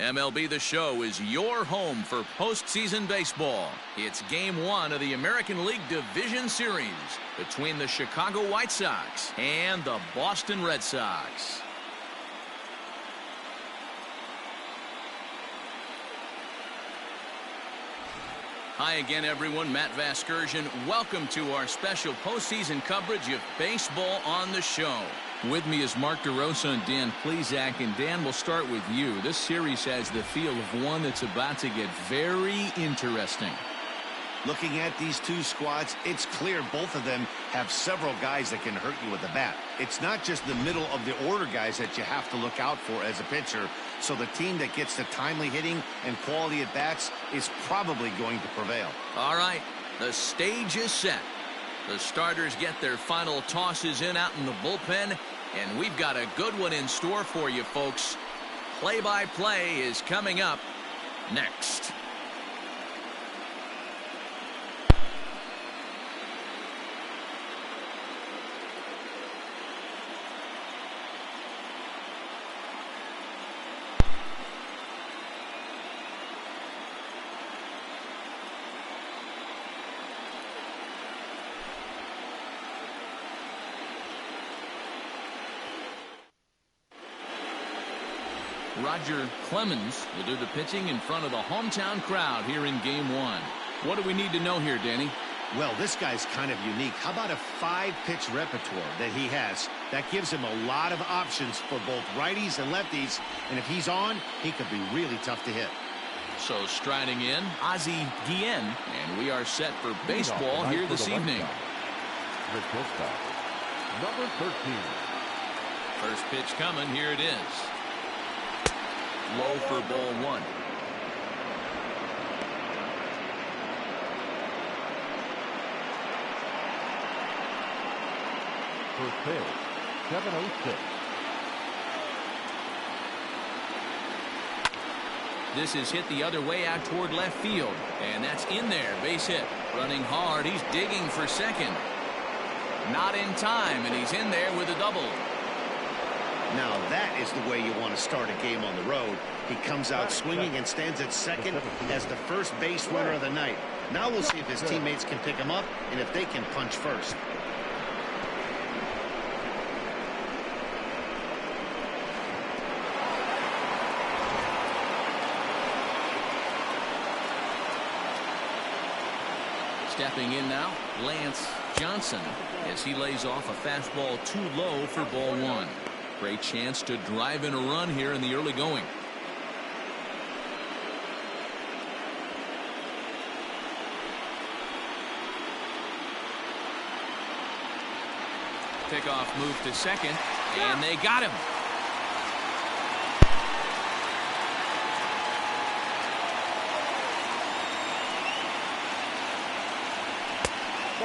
MLB The Show is your home for postseason baseball. It's Game 1 of the American League Division Series between the Chicago White Sox and the Boston Red Sox. Hi again, everyone. Matt Vasgersian. Welcome to our special postseason coverage of Baseball on the Show. With me is Mark DeRosa and Dan Plesac. And Dan, we'll start with you. This series has the feel of one that's about to get very interesting. Looking at these two squads, it's clear both of them have several guys that can hurt you with the bat. It's not just the middle of the order guys that you have to look out for as a pitcher. So the team that gets the timely hitting and quality at bats is probably going to prevail. All right, the stage is set. The starters get their final tosses in out in the bullpen, and we've got a good one in store for you, folks. Play-by-play is coming up next. Roger Clemens will do the pitching in front of the hometown crowd here in Game 1. What do we need to know here, Danny? Well, this guy's kind of unique. How about a 5-pitch repertoire that he has? That gives him a lot of options for both righties and lefties. And if he's on, he could be really tough to hit. So striding in, Ozzie Guillen. And we are set for baseball here this evening. Number 13. First pitch coming. Here it is. Low for ball 1. First pitch, 7-0-6. This is hit the other way out toward left field. And that's in there. Base hit. Running hard. He's digging for second. Not in time, and he's in there with a double. Now that is the way you want to start a game on the road. He comes out swinging and stands at second as the first base runner of the night. Now we'll see if his teammates can pick him up and if they can punch first. Stepping in now, Lance Johnson, as he lays off a fastball too low for ball 1. Great chance to drive in a run here in the early going. Pickoff move to second, and they got him.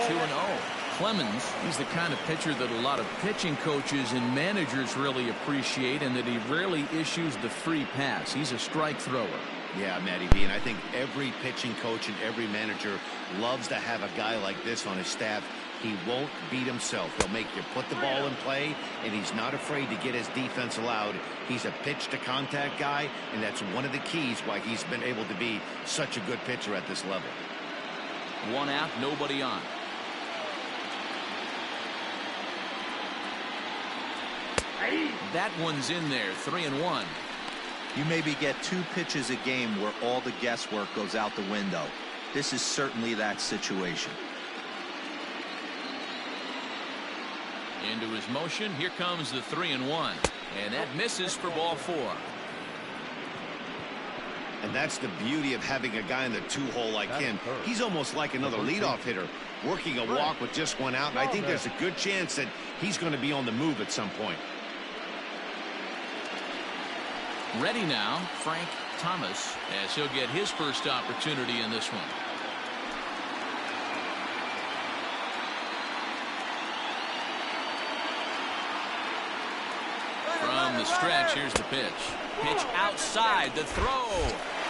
2-0. Clemens, he's the kind of pitcher that a lot of pitching coaches and managers really appreciate, and that he rarely issues the free pass. He's a strike thrower. Yeah, Matty B, and I think every pitching coach and every manager loves to have a guy like this on his staff. He won't beat himself. He'll make you put the ball in play, and he's not afraid to get his defense allowed. He's a pitch-to-contact guy, and that's one of the keys why he's been able to be such a good pitcher at this level. 1 out, nobody on. That one's in there, 3-1. You maybe get 2 pitches a game where all the guesswork goes out the window. This is certainly that situation. Into his motion, here comes the 3-1, and that misses for ball 4. And that's the beauty of having a guy in the 2-hole like him. He's almost like another leadoff hitter, working a walk with just 1 out, and I think there's a good chance that he's going to be on the move at some point. Ready now, Frank Thomas, as he'll get his first opportunity in this one. From the stretch, here's the pitch. Pitch outside, the throw.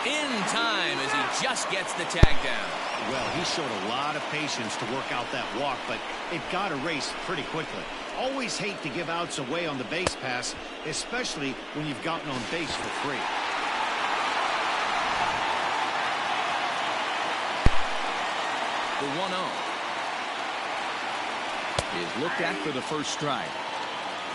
In time as he just gets the tag down. Well, he showed a lot of patience to work out that walk, but it got erased pretty quickly. Always hate to give outs away on the base pass, especially when you've gotten on base for free. The 1-0 is looked at for the first strike.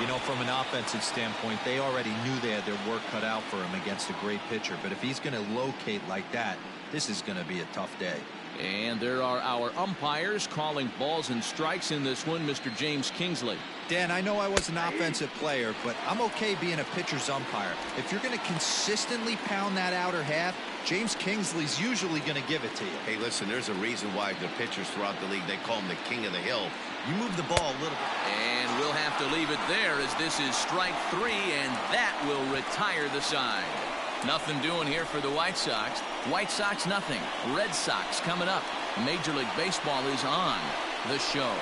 You know, from an offensive standpoint, they already knew they had their work cut out for him against a great pitcher. But if he's going to locate like that, this is going to be a tough day. And there are our umpires calling balls and strikes in this one, Mr. James Kingsley. Dan, I know I was an offensive player, but I'm okay being a pitcher's umpire. If you're going to consistently pound that outer half, James Kingsley's usually going to give it to you. Hey, listen, there's a reason why the pitchers throughout the league, they call him the king of the hill. You move the ball a little bit. And we'll have to leave it there as this is strike 3, and that will retire the side. Nothing doing here for the White Sox. White Sox nothing. Red Sox coming up. Major League Baseball is on the show.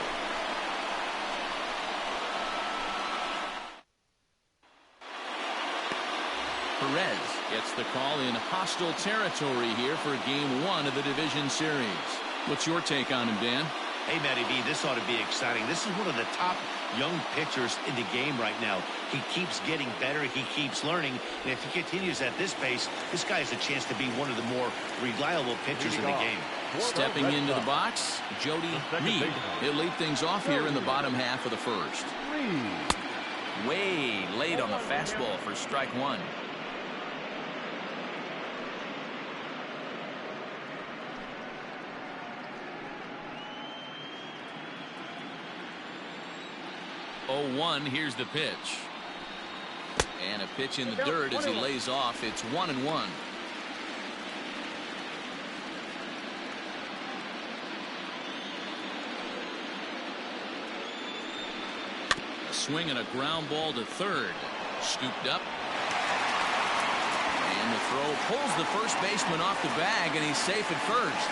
Perez gets the call in hostile territory here for Game 1 of the Division Series. What's your take on him, Dan? Hey, Matty B, this ought to be exciting. This is one of the top young pitchers in the game right now. He keeps getting better. He keeps learning. And if he continues at this pace, this guy has a chance to be one of the more reliable pitchers in the game. Stepping into the box, Jody Reed. He'll lead things off here in the bottom half of the first. Way late on the fastball for strike 1. Oh, 1, here's the pitch. And a pitch in the dirt as he lays off. It's 1-1. A swing and a ground ball to third. Scooped up. And the throw pulls the first baseman off the bag, and he's safe at first.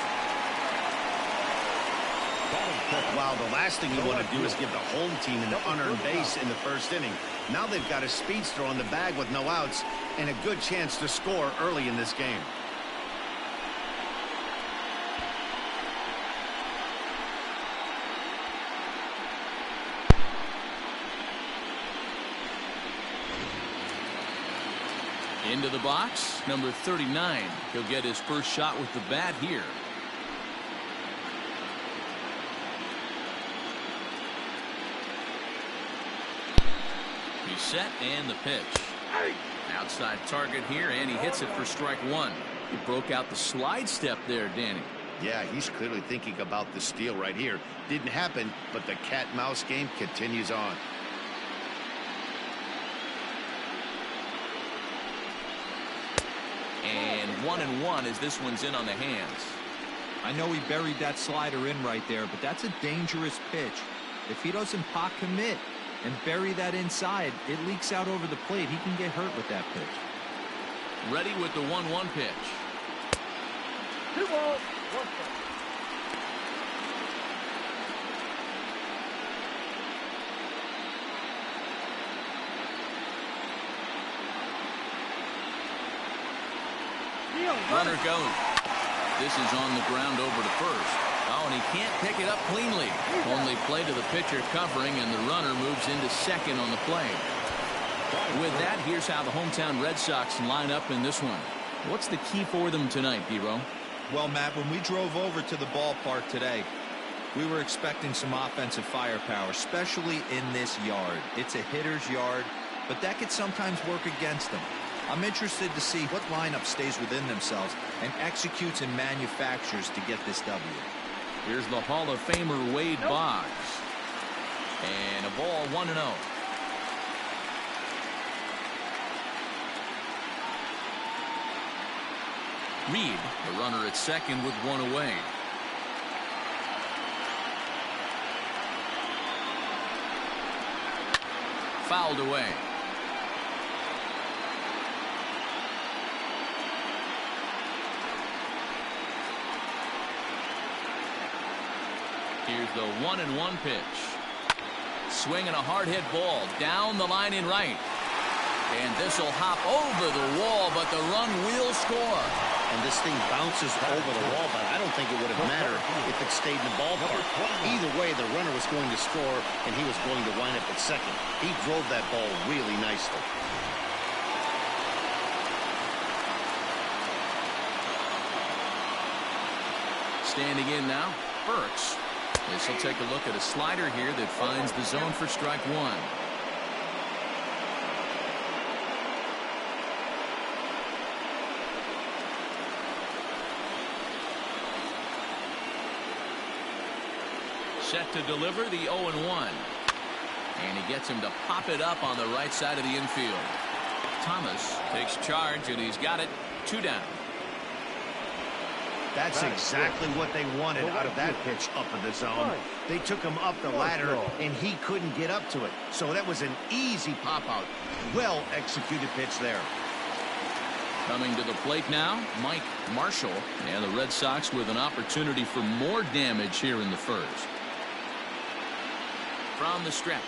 Wow, the last thing you want to do is give the home team an unearned base in the first inning. Now they've got a speedster on the bag with no outs and a good chance to score early in this game. Into the box, number 39. He'll get his first shot with the bat here. He's set, and the pitch. Outside target here, and he hits it for strike 1. He broke out the slide step there, Danny. Yeah, he's clearly thinking about the steal right here. Didn't happen, but the cat-mouse game continues on. And 1-1 as this one's in on the hands. I know he buried that slider in right there, but that's a dangerous pitch. If he doesn't pot commit and bury that inside, it leaks out over the plate. He can get hurt with that pitch. Ready with the 1-1 pitch. 2 balls, 1 strike. Runner goes. This is on the ground over to first. Oh, and he can't pick it up cleanly. Only play to the pitcher covering, and the runner moves into second on the play. With that, here's how the hometown Red Sox line up in this one. What's the key for them tonight, Hero? Well, Matt, when we drove over to the ballpark today, we were expecting some offensive firepower, especially in this yard. It's a hitter's yard, but that could sometimes work against them. I'm interested to see what lineup stays within themselves and executes and manufactures to get this W. Here's the Hall of Famer Wade Boggs. And a ball 1-0. Reed, the runner at second with one away. Fouled away. Here's the 1-1 pitch. Swinging a hard hit ball down the line in right. And this will hop over the wall, but the run will score. And this thing bounces over the wall, but I don't think it would have mattered if it stayed in the ballpark. Either way, the runner was going to score, and he was going to wind up at second. He drove that ball really nicely. Standing in now, Burks. This will take a look at a slider here that finds the zone for strike one. Set to deliver the 0-1. And he gets him to pop it up on the right side of the infield. Thomas takes charge, and he's got it. 2 down. That's exactly what they wanted out of that pitch up in the zone. They took him up the ladder, and he couldn't get up to it. So that was an easy pop-out. Well-executed pitch there. Coming to the plate now, Mike Marshall. And the Red Sox with an opportunity for more damage here in the first. From the stretch.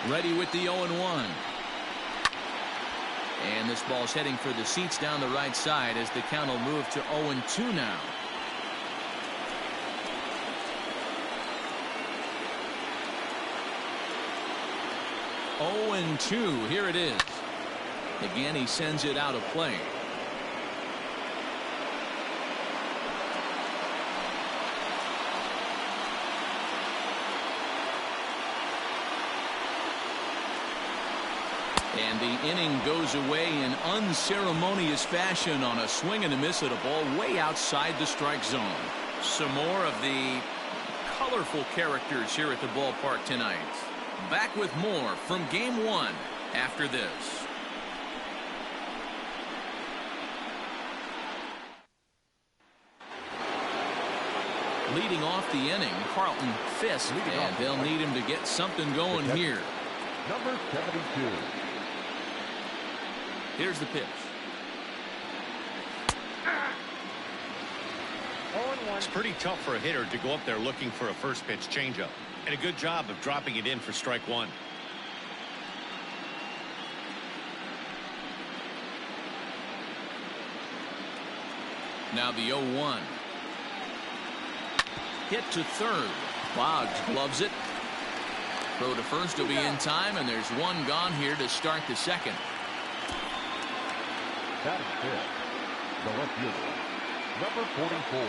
Ready with the 0-1. And this ball's heading for the seats down the right side as the count will move to 0-2 now. Oh, and 2. Here it is. Again, he sends it out of play. And the inning goes away in unceremonious fashion on a swing and a miss at a ball way outside the strike zone. Some more of the colorful characters here at the ballpark tonight. Back with more from Game 1 after this. Leading off the inning, Carlton Fisk, and they'll need him to get something going here. Number 72. Here's the pitch. It's pretty tough for a hitter to go up there looking for a first pitch changeup. And a good job of dropping it in for strike one. Now the 0-1. Hit to third. Boggs gloves it. Throw to first will be in time, and there's one gone here to start the second. That is it. The left fielder, number 44.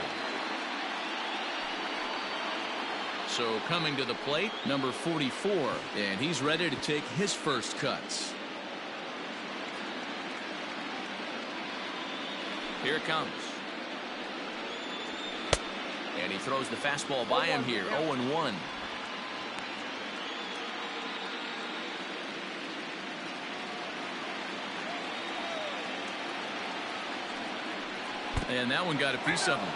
So coming to the plate, number 44, and he's ready to take his first cuts. Here it comes. And he throws the fastball by him here. 0-1. And that one got a piece of him.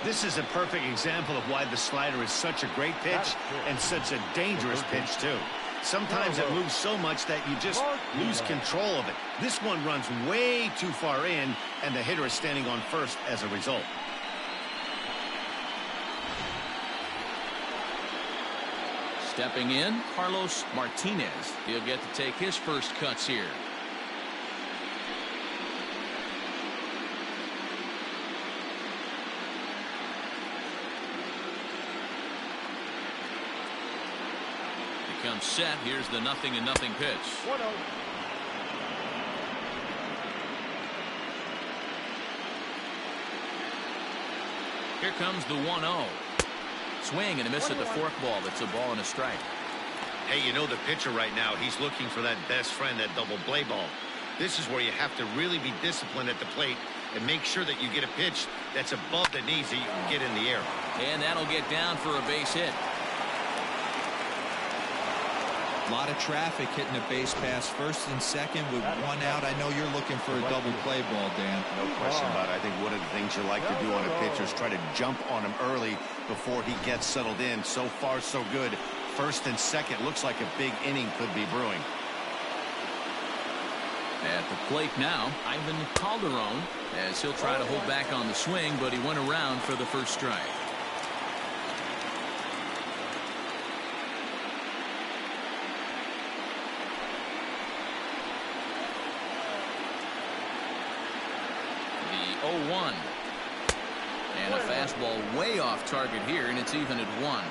This is a perfect example of why the slider is such a great pitch and such a dangerous pitch, too. Sometimes it moves so much that you just lose control of it. This one runs way too far in, and the hitter is standing on first as a result. Stepping in, Carlos Martinez. He'll get to take his first cuts here. Comes set. Here's the 0-0 pitch. 1-0. Here comes the 1-0. Swing and a miss at the forkball. That's a ball and a strike. Hey, you know the pitcher right now, he's looking for that best friend, that double play ball. This is where you have to really be disciplined at the plate and make sure that you get a pitch that's above the knees that you can get in the air. And that'll get down for a base hit. A lot of traffic hitting a base pass first and second with one out. I know you're looking for a double play ball, Dan. No question about it. I think one of the things you like to do on a pitcher is try to jump on him early before he gets settled in. So far, so good. First and second looks like a big inning could be brewing. At the plate now, Ivan Calderon, as he'll try to hold back on the swing, but he went around for the first strike. The 0-1. And a fastball way off target here, and it's even at 1.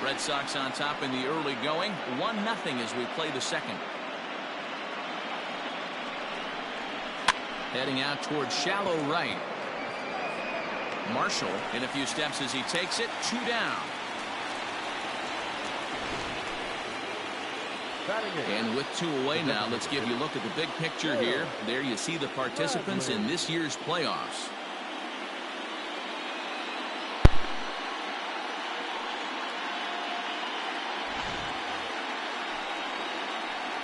Red Sox on top in the early going, 1-0 as we play the second. Heading out towards shallow right. Marshall in a few steps as he takes it. 2 down. And with 2 away now, let's give you a look at the big picture here. There you see the participants in this year's playoffs.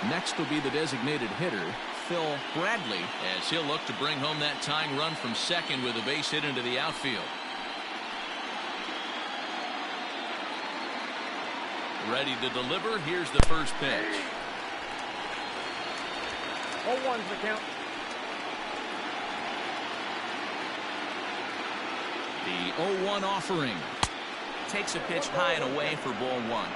Next will be the designated hitter, Phil Bradley, as he'll look to bring home that tying run from second with a base hit into the outfield. Ready to deliver. Here's the first pitch. 0-1's the count. The 0-1 offering. Takes a pitch high and away for ball 1.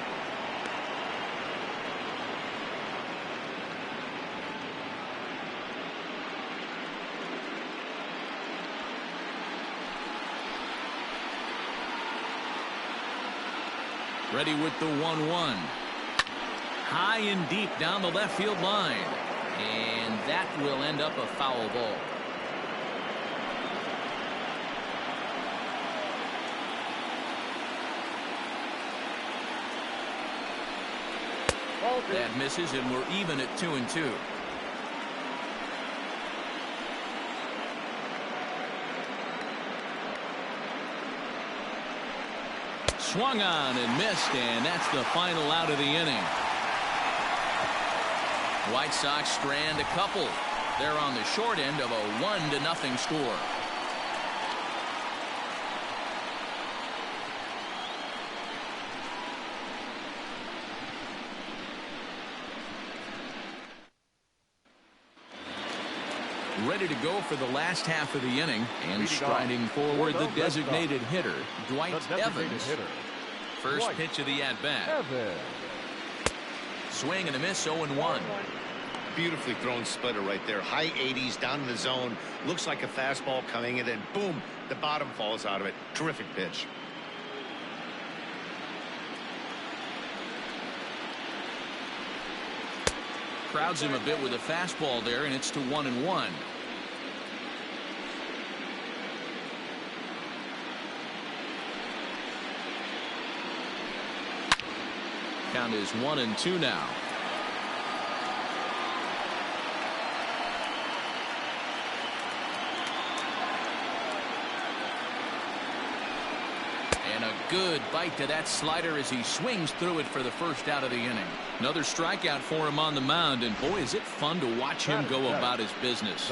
Ready with the 1-1. High and deep down the left field line. And that will end up a foul ball. That misses, and we're even at 2-2. Swung on and missed, and that's the final out of the inning. White Sox strand a couple. They're on the short end of a 1-0 score. Ready to go for the last half of the inning, and striding forward the designated hitter, Dwight Evans. First pitch of the at-bat. Swing and a miss, 0-1. Beautifully thrown splitter right there. High 80s down in the zone. Looks like a fastball coming in, and boom, the bottom falls out of it. Terrific pitch. Crowds him a bit with a fastball there, and it's to 1-1. Count is 1-2 now. And a good bite to that slider as he swings through it for the first out of the inning. Another strikeout for him on the mound, and boy, is it fun to watch him go about his business.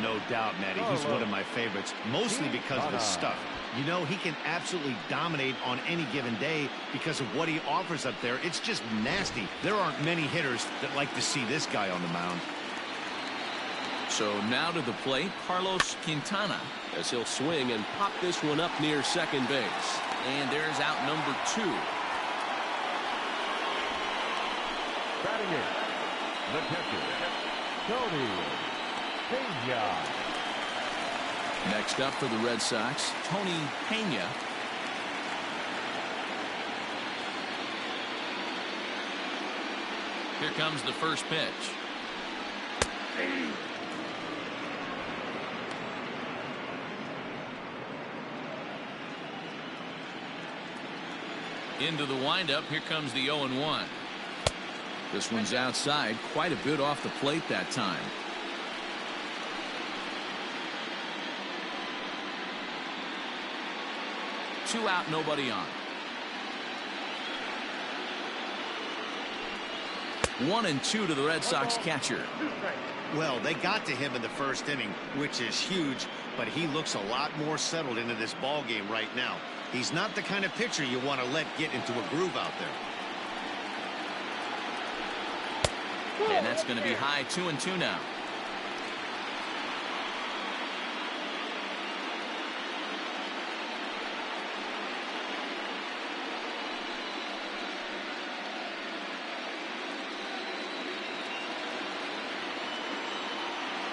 No doubt, Matty. He's one of my favorites, mostly because of his stuff. You know, he can absolutely dominate on any given day because of what he offers up there. It's just nasty. There aren't many hitters that like to see this guy on the mound. So now to the plate, Carlos Quintana, as he'll swing and pop this one up near second base. And there's out number 2. Batting in, the catcher, Tony Pena. Next up for the Red Sox, Tony Pena. Here comes the first pitch. Into the windup. Here comes the 0-1. This one's outside, quite a bit off the plate that time. Two out, nobody on. 1-2 to the Red Sox catcher. Well, they got to him in the first inning, which is huge, but he looks a lot more settled into this ball game right now. He's not the kind of pitcher you want to let get into a groove out there. And that's going to be high. 2-2 now.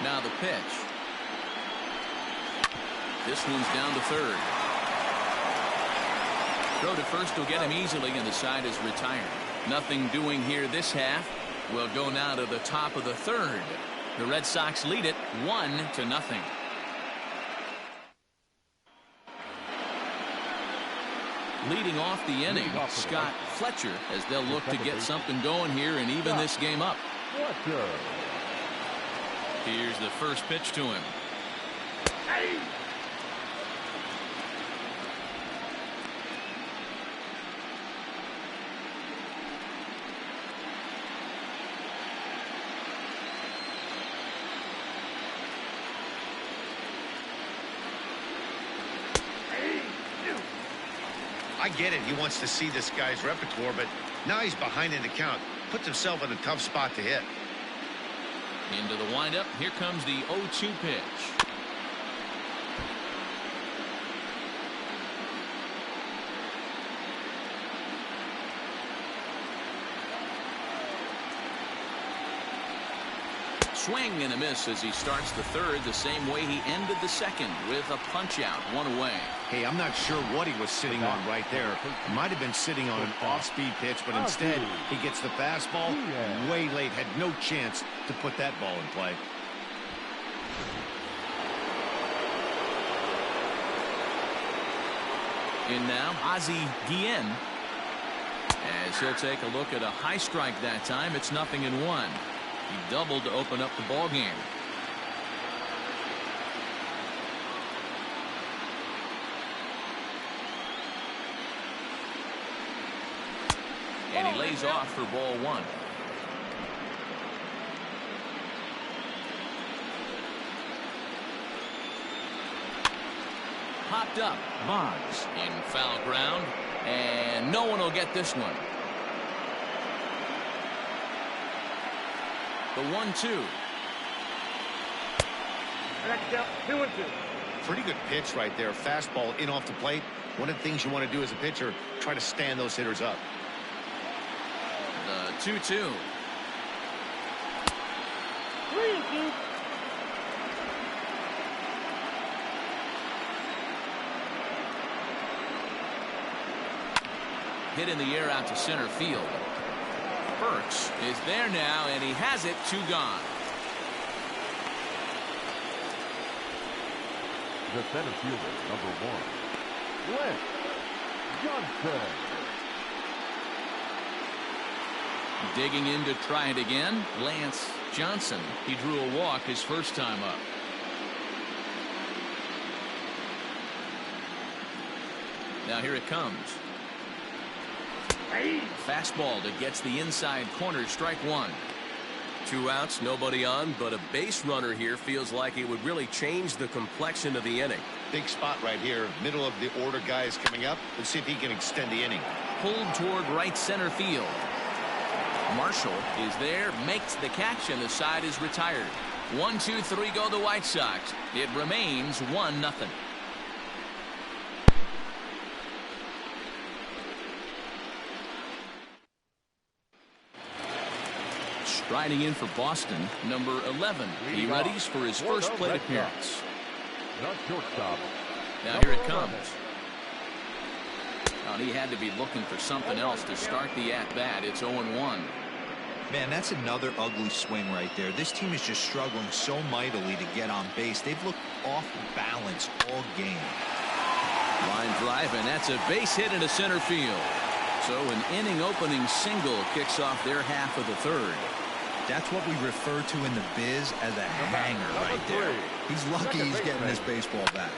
Now the pitch. This one's down to third. Throw to first will get him easily, and the side is retired. Nothing doing here this half. We'll go now to the top of the third. The Red Sox lead it 1-0. Leading off the inning, Scott Fletcher, as they'll look to get something going here and even this game up. Here's the first pitch to him. I get it. He wants to see this guy's repertoire, but now he's behind in the count. Puts himself in a tough spot to hit. Into the windup. Here comes the 0-2 pitch. Swing and a miss as he starts the third the same way he ended the second, with a punch out, one away. Hey, I'm not sure what he was sitting on right there. Might have been sitting on an off-speed pitch, but instead he gets the fastball way late. Had no chance to put that ball in play. In now, Ozzie Guillen. As he'll take a look at a high strike that time, it's 0-1. He doubled to open up the ball game. And he lays off for ball one. Popped up. Bonds in foul ground. And no one will get this one. The 1-2. Pretty good pitch right there. Fastball in off the plate. One of the things you want to do as a pitcher, try to stand those hitters up. The 2-2. Hit in the air out to center field. Burks is there now, and he has it. 2 gone. The center fielder, number 1, Lance Johnson. Digging in to try it again, Lance Johnson. He drew a walk his first time up. Now here it comes. Fastball that gets the inside corner. Strike one. 2 outs, nobody on, but a base runner here feels like it would really change the complexion of the inning. Big spot right here. Middle of the order guy is coming up. Let's see if he can extend the inning. Pulled toward right center field. Marshall is there, makes the catch, and the side is retired. 1-2-3 go the White Sox. It remains 1-0. Riding in for Boston, number 11. He readies for his first plate appearance. Now here it comes. Well, he had to be looking for something else to start the at-bat. It's 0-1. Man, that's another ugly swing right there. This team is just struggling so mightily to get on base. They've looked off balance all game. Line drive, and that's a base hit into center field. So an inning-opening single kicks off their half of the third. That's what we refer to in the biz as a hanger right there. He's lucky he's getting his baseball back.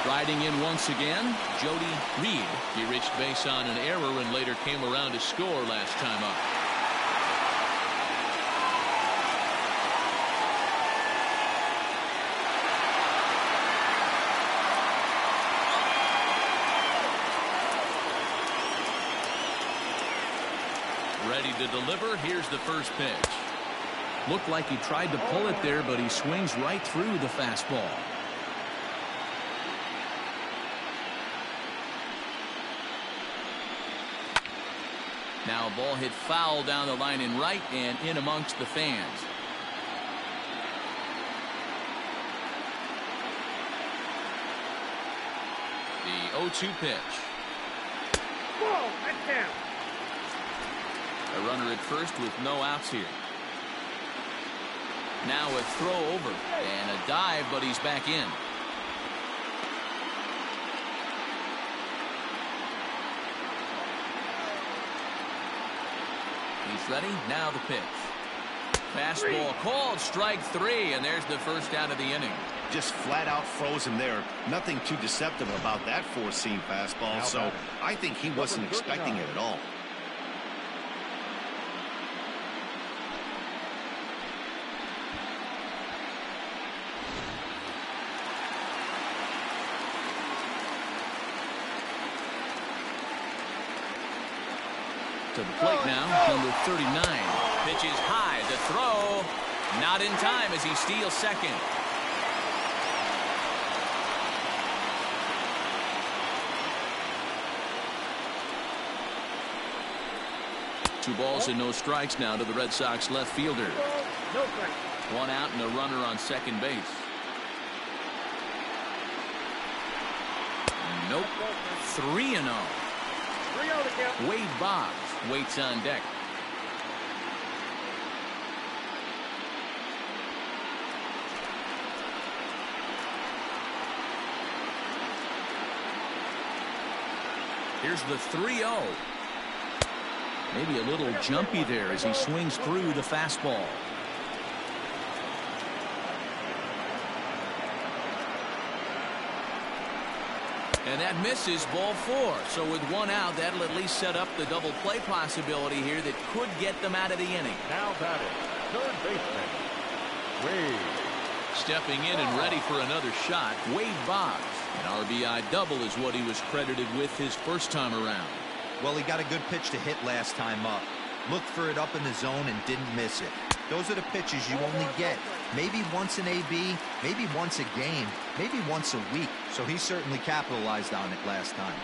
Riding in once again, Jody Reed. He reached base on an error and later came around to score last time up. Ready to deliver. Here's the first pitch. Looked like he tried to pull it there, but he swings right through the fastball. Now a ball hit foul down the line in right and in amongst the fans. The 0-2 pitch. Whoa, that's down. A runner at first with no outs here. Now a throw over and a dive, but he's back in. He's ready. Now the pitch. Fastball called, strike 3, and there's the first out of the inning. Just flat out froze him there. Nothing too deceptive about that four-seam fastball, so I think he wasn't expecting it at all. To the plate now, number 39. Pitches high, the throw. Not in time as he steals second. Two balls and no strikes now to the Red Sox left fielder. No strike. One out and a runner on second base. Nope. 3-0. 3-0 to count. Wade Boggs waits on deck. Here's the 3-0. Maybe a little jumpy there as he swings through the fastball. And that misses, ball 4. So with one out, that'll at least set up the double play possibility here that could get them out of the inning. Now batting, third baseman, Wade. Stepping in and ready for another shot, Wade Boggs. An RBI double is what he was credited with his first time around. Well, he got a good pitch to hit last time up. Looked for it up in the zone and didn't miss it. Those are the pitches you only get maybe once in AB, maybe once a game, maybe once a week. So he certainly capitalized on it last time.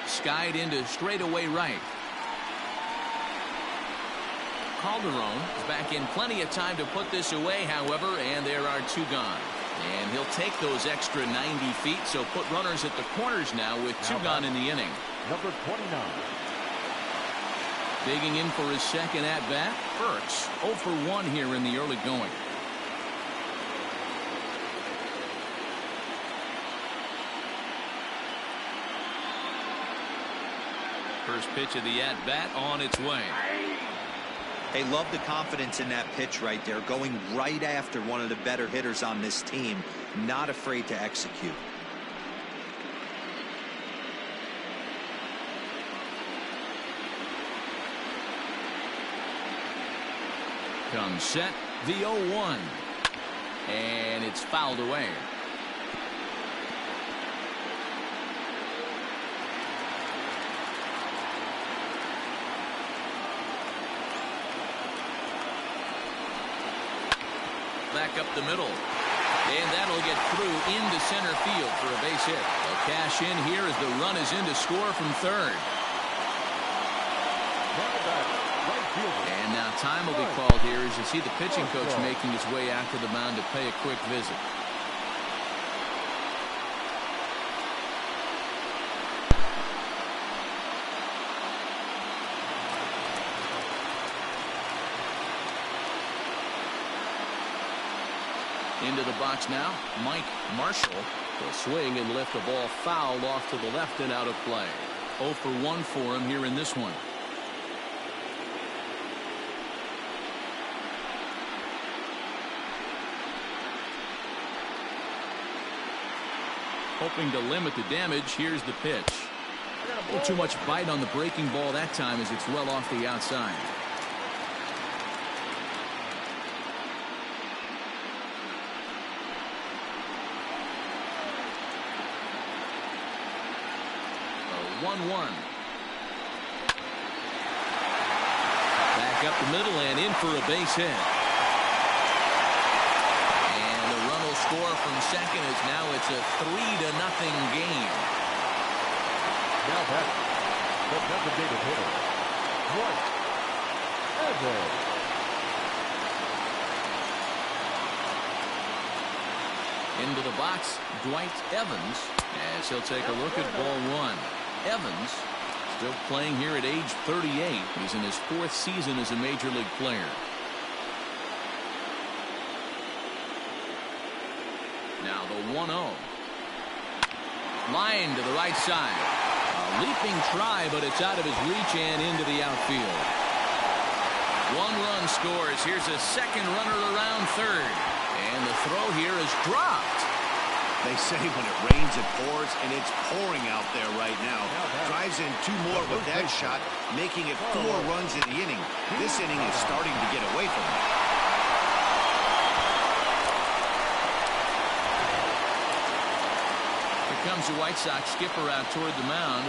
Skied into straightaway right. Calderon is back in plenty of time to put this away, however, and there are 2 gone. And he'll take those extra 90 feet, so put runners at the corners now with 2 gone in the inning. Number 29. Digging in for his second at-bat, Burks. 0 for 1 here in the early going. First pitch of the at-bat on its way. They love the confidence in that pitch right there, going right after one of the better hitters on this team, not afraid to execute. Comes set, the 0-1. And it's fouled away. Back up the middle. And that'll get through into center field for a base hit. They'll cash in here as the run is in to score from third. And now time will be called here as you see the pitching coach making his way out to the mound to pay a quick visit. Into the box now, Mike Marshall will swing and lift the ball foul off to the left and out of play. 0 for 1 for him here in this one. Hoping to limit the damage, here's the pitch. A little too much bite on the breaking ball that time as it's well off the outside. A 1-1. Back up the middle and in for a base hit. And the run will score from second as now it's a 3-0 game. Now back, the designated hitter, White. Into the box, Dwight Evans, as he'll take a look at ball one. Evans still playing here at age 38. He's in his 4th season as a major league player. Now the 1-0. Line to the right side. A leaping try, but it's out of his reach and into the outfield. 1 run scores. Here's a second runner around third. And the throw here is dropped. They say when it rains, it pours, and it's pouring out there right now. Drives in 2 more with that shot, making it 4 runs in the inning. This inning is starting to get away from him. Here comes the White Sox skipper out toward the mound.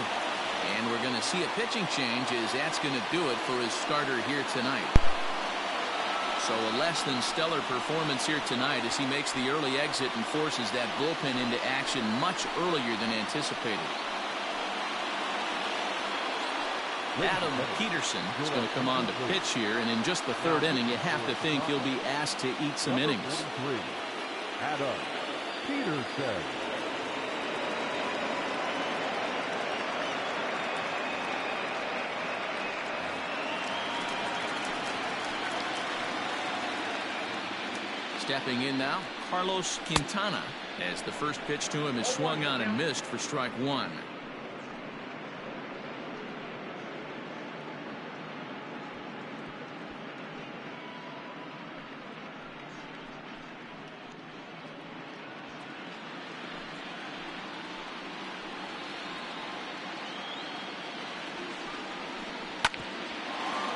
And we're going to see a pitching change as that's going to do it for his starter here tonight. So a less than stellar performance here tonight as he makes the early exit and forces that bullpen into action much earlier than anticipated. Adam Peterson is going to come on to pitch here, and in just the 3rd inning, you have to think he'll be asked to eat some innings. Adam Peterson. Stepping in now, Carlos Quintana, as the first pitch to him is swung on and missed for strike 1.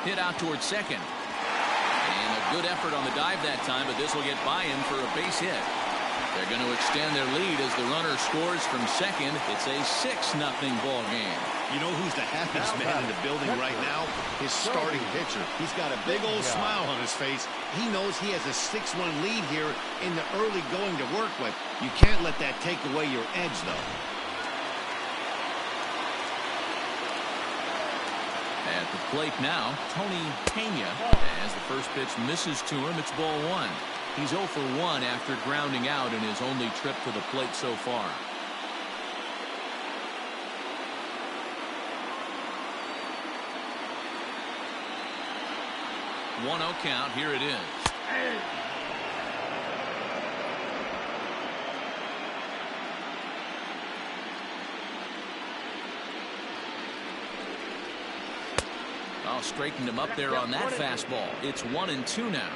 Hit out towards second. And a good effort on the dive that time, but this will get by him for a base hit. They're going to extend their lead as the runner scores from second. It's a 6-0 ball game. You know who's the happiest man in the building right now? His starting pitcher. He's got a big old smile on his face. He knows he has a 6-1 lead here in the early going to work with. You can't let that take away your edge, though. At the plate now, Tony Pena, as the first pitch misses to him. It's ball 1. He's 0 for 1 after grounding out in his only trip to the plate so far. One 0 count. Here it is. Straightened him up there on that fastball. It's 1-2 now.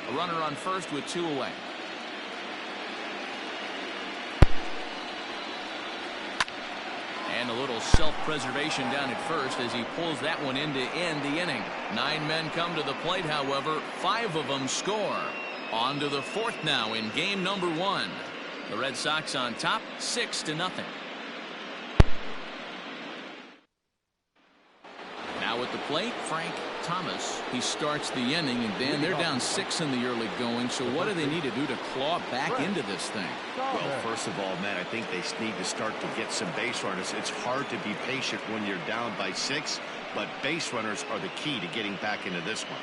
A runner on first with 2 away. And a little self-preservation down at first as he pulls that one in to end the inning. 9 men come to the plate, however. 5 of them score. On to the 4th now in game number 1. The Red Sox on top, 6-0. At the plate, Frank Thomas. He starts the inning, and Dan, they're down 6 in the early going. So what do they need to do to claw back into this thing? Well, first of all, Matt, I think they need to start to get some base runners. It's hard to be patient when you're down by 6, but base runners are the key to getting back into this one.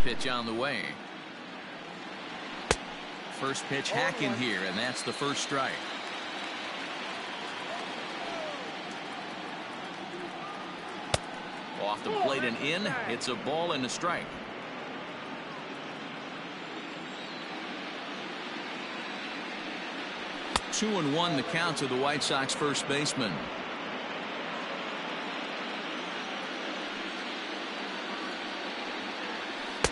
Pitch on the way. First pitch hack in here, and that's the first strike. Off the plate and in. It's a ball and a strike. Two and one the count to the White Sox first baseman.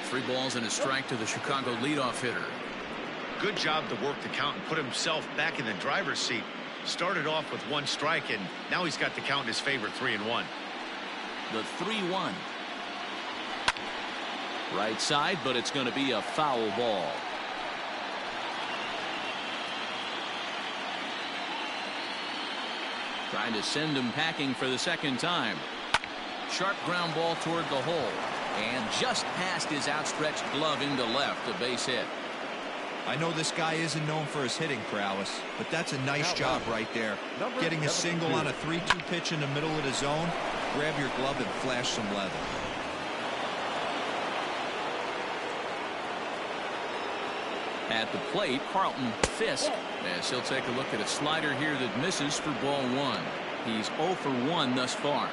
Three balls and a strike to the Chicago leadoff hitter. Good job to work the count and put himself back in the driver's seat. Started off with 1 strike, and now he's got the count in his favor, 3-1. The 3-1. Right side, but it's going to be a foul ball. Trying to send him packing for the second time. Sharp ground ball toward the hole. And just past his outstretched glove into left, a base hit. I know this guy isn't known for his hitting prowess, but that's a nice job right there. Getting a single on a 3-2 pitch in the middle of the zone. Grab your glove and flash some leather. At the plate, Carlton Fisk, as he'll take a look at a slider here that misses for ball 1. He's 0 for 1 thus far.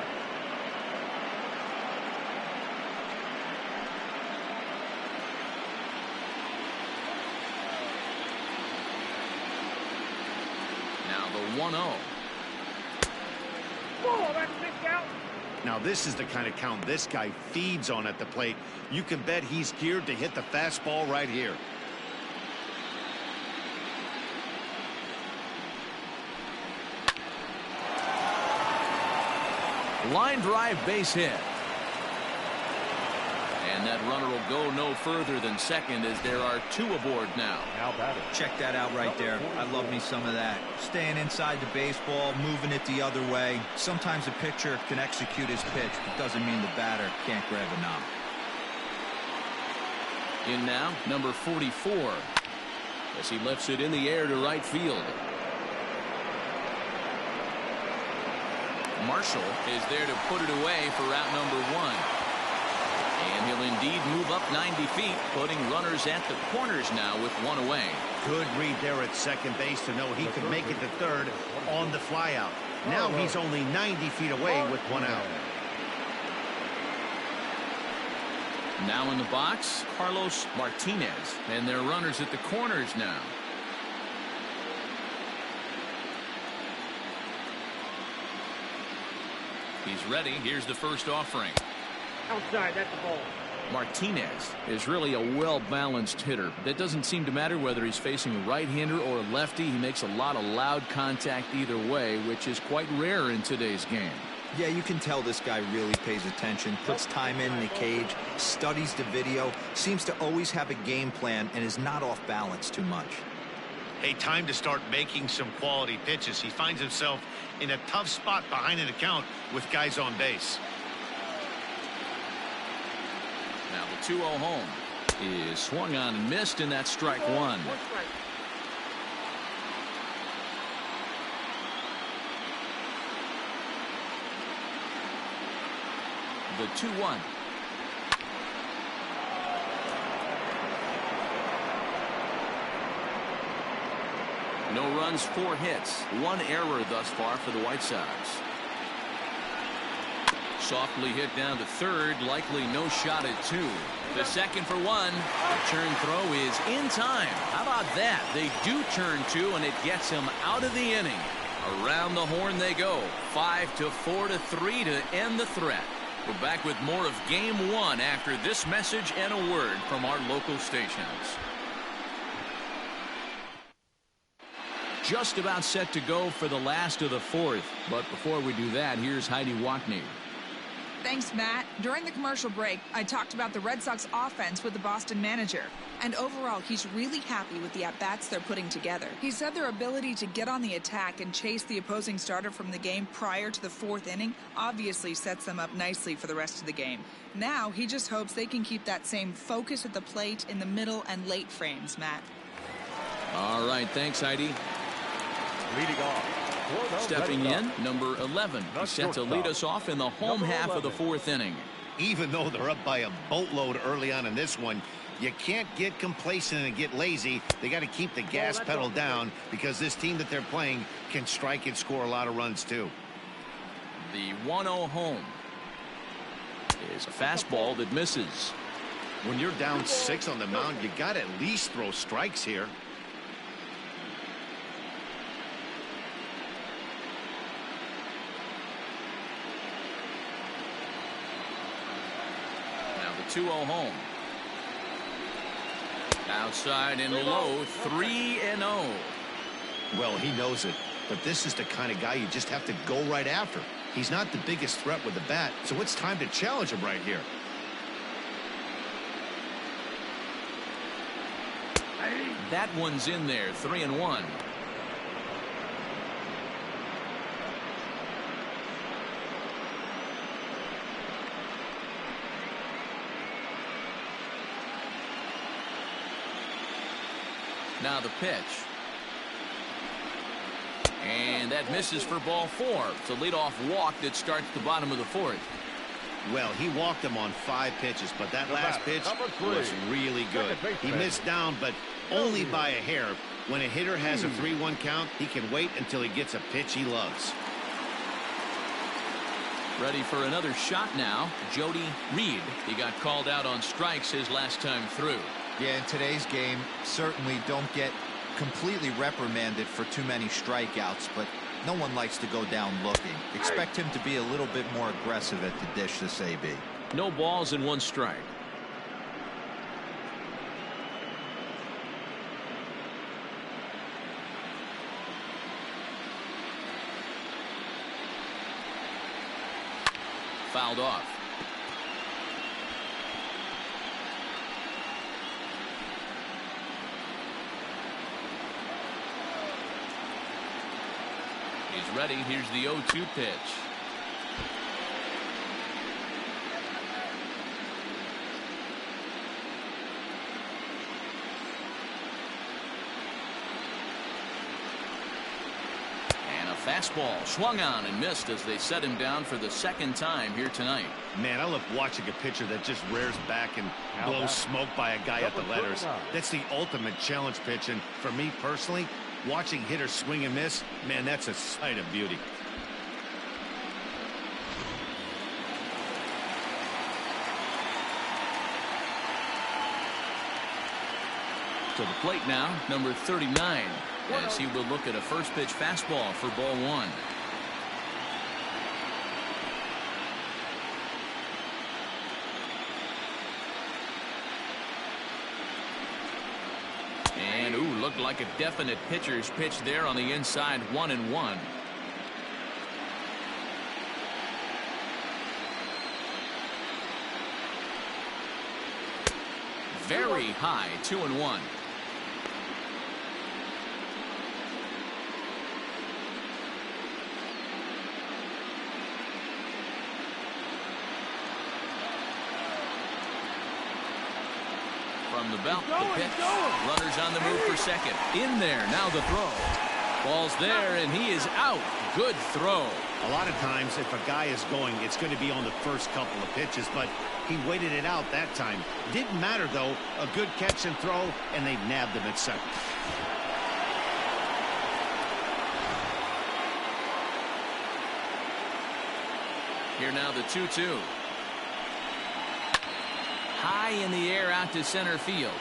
Now the 1-0. Now this is the kind of count this guy feeds on at the plate. You can bet he's geared to hit the fastball right here. Line drive, base hit. And that runner will go no further than second as there are 2 aboard now. Check that out right there. I love me some of that. Staying inside the baseball, moving it the other way. Sometimes a pitcher can execute his pitch, but doesn't mean the batter can't grab a knob. In now, number 44, as he lifts it in the air to right field. Marshall is there to put it away for route number 1. And he'll indeed move up 90 feet, putting runners at the corners now with 1 away. Good read there at second base to know he could make it to third on the flyout. Now he's only 90 feet away with 1 out. Now in the box, Carlos Martinez, and their runners at the corners now. He's ready. Here's the first offering. Outside, that's the ball. Martinez is really a well-balanced hitter. That doesn't seem to matter whether he's facing a right-hander or a lefty. He makes a lot of loud contact either way, which is quite rare in today's game. Yeah, you can tell this guy really pays attention, puts time in the cage, studies the video, seems to always have a game plan, and is not off balance too much. Hey, time to start making some quality pitches. He finds himself in a tough spot behind an account with guys on base. Now the 2-0 home is swung on and missed, and that's strike 1. The 2-1. No runs, 4 hits, 1 error thus far for the White Sox. Softly hit down to third, likely no shot at 2. The second for 1. The turn throw is in time. How about that? They do turn 2, and it gets him out of the inning. Around the horn they go. 5-4-3 to end the threat. We're back with more of Game 1 after this message and a word from our local stations. Just about set to go for the last of the 4th. But before we do that, here's Heidi Wackney. Thanks, Matt. During the commercial break, I talked about the Red Sox offense with the Boston manager. And overall, he's really happy with the at-bats they're putting together. He said their ability to get on the attack and chase the opposing starter from the game prior to the 4th inning obviously sets them up nicely for the rest of the game. Now, he just hopes they can keep that same focus at the plate in the middle and late frames, Matt. All right, thanks, Heidi. Leading off. Stepping in, number 11. He's set to lead us off in the home half of the 4th inning. Even though they're up by a boatload early on in this one, you can't get complacent and get lazy. They got to keep the gas pedal down because this team that they're playing can strike and score a lot of runs too. The 1-0 home is a fastball that misses. When you're down 6 on the mound, you got to at least throw strikes here. Now the 2-0 home. Outside and low, 3-0. Well, he knows it, but this is the kind of guy you just have to go right after. He's not the biggest threat with the bat, so it's time to challenge him right here. That one's in there, 3-1. Now the pitch. And that misses for ball 4. It's a leadoff walk that starts the bottom of the 4th. Well, he walked him on 5 pitches, but that last pitch was really good. He missed down, but only by a hair. When a hitter has a 3-1 count, he can wait until he gets a pitch he loves. Ready for another shot now. Jody Reed. He got called out on strikes his last time through. Yeah, in today's game, certainly don't get completely reprimanded for too many strikeouts, but no one likes to go down looking. Expect him to be a little bit more aggressive at the dish this AB. No balls and 1 strike. Fouled off. He's ready. Here's the 0-2 pitch. Fastball swung on and missed as they set him down for the 2nd time here tonight. Man, I love watching a pitcher that just rears back and blows smoke by a guy at the letters. That's the ultimate challenge pitch, and for me personally, watching hitters swing and miss, man, that's a sight of beauty. To the plate now, number 39. As he will look at a first pitch fastball for ball 1. And looked like a definite pitcher's pitch there on the inside. 1-1. Very high. 2-1. From the belt, the pitch. Runners on the move for second. In there, now the throw. Ball's there, and he is out. Good throw. A lot of times, if a guy is going, it's going to be on the first couple of pitches, but he waited it out that time. Didn't matter, though. A good catch and throw, and they nabbed him at second. Here now the 2-2. High in the air out to center field.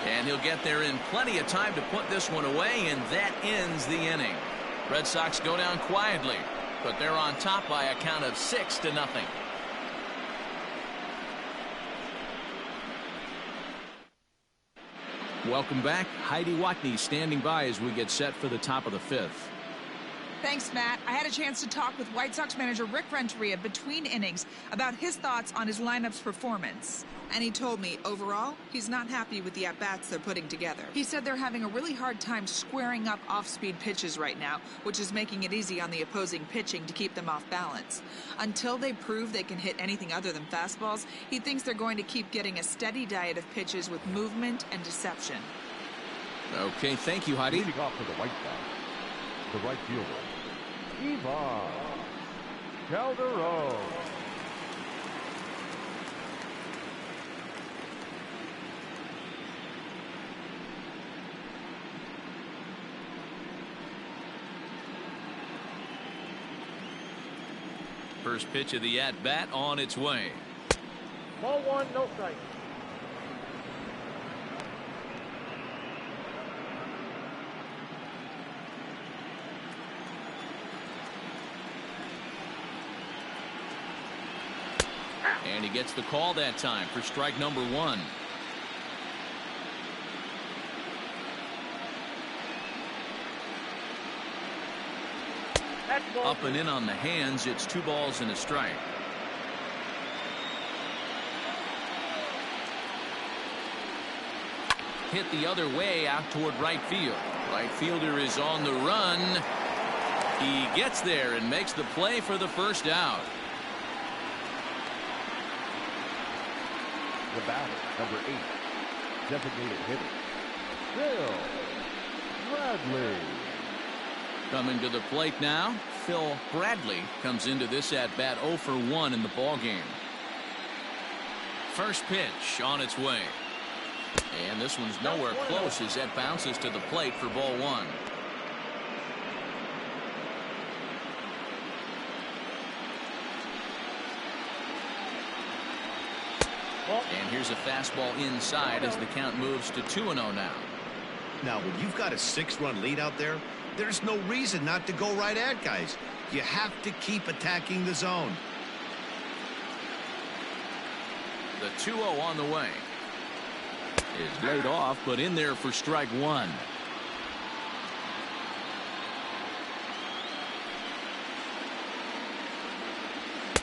And he'll get there in plenty of time to put this one away, and that ends the inning. Red Sox go down quietly, but they're on top by a count of 6-0. Welcome back. Heidi Watney standing by as we get set for the top of the 5th. Thanks, Matt. I had a chance to talk with White Sox manager Rick Renteria between innings about his thoughts on his lineup's performance. And he told me, overall, he's not happy with the at-bats they're putting together. He said they're having a really hard time squaring up off-speed pitches right now, which is making it easy on the opposing pitching to keep them off balance. Until they prove they can hit anything other than fastballs, he thinks they're going to keep getting a steady diet of pitches with movement and deception. Okay, thank you, Heidi. Leading off for the White Sox, the right fielder, Ivan Calderon. First pitch of the at-bat on its way. Ball 1, no strike. And he gets the call that time for strike number 1. Up and in on the hands. It's 2 balls and a strike. Hit the other way out toward right field. Right fielder is on the run. He gets there and makes the play for the first out. The batter, number 8, designated hitter, Phil Bradley. Coming to the plate now, Phil Bradley comes into this at-bat 0 for 1 in the ballgame. First pitch on its way. And this one's nowhere close as that bounces to the plate for ball one. And here's a fastball inside as the count moves to 2-0 now. Now, when you've got a 6-run lead out there, there's no reason not to go right at guys. You have to keep attacking the zone. The 2-0 on the way. Is laid off, but in there for strike one.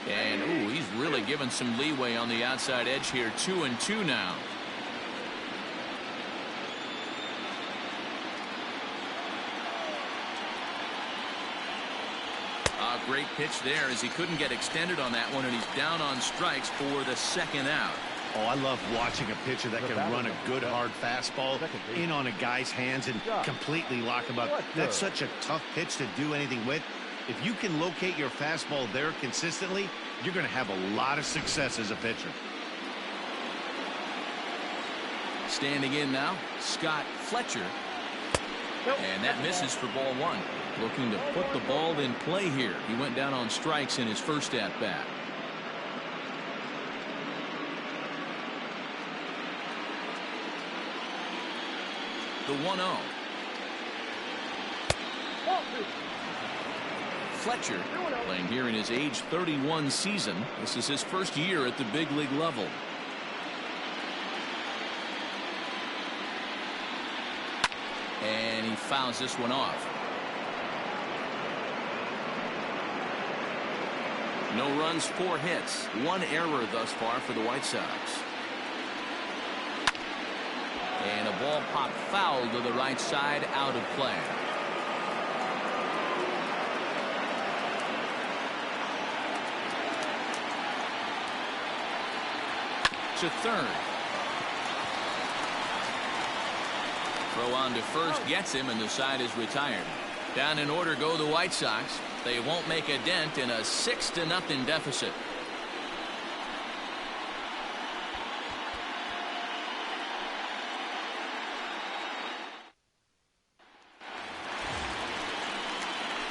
And, ooh, he's really given some leeway on the outside edge here. 2-2 now. A great pitch there as he couldn't get extended on that one, and he's down on strikes for the second out. Oh, I love watching a pitcher that can run a good hard fastball in on a guy's hands and completely lock him up. That's such a tough pitch to do anything with. If you can locate your fastball there consistently, you're going to have a lot of success as a pitcher. Standing in now, Scott Fletcher. And that misses for ball one. Looking to put the ball in play here. He went down on strikes in his first at-bat. The 1-0. Fletcher playing here in his age 31 season. This is his first year at the big league level. And he fouls this one off. No runs, 4 hits, 1 error thus far for the White Sox. And a ball popped foul to the right side, out of play. To third. Throw on to first gets him, and the side is retired. Down in order go the White Sox. They won't make a dent in a 6-0 deficit.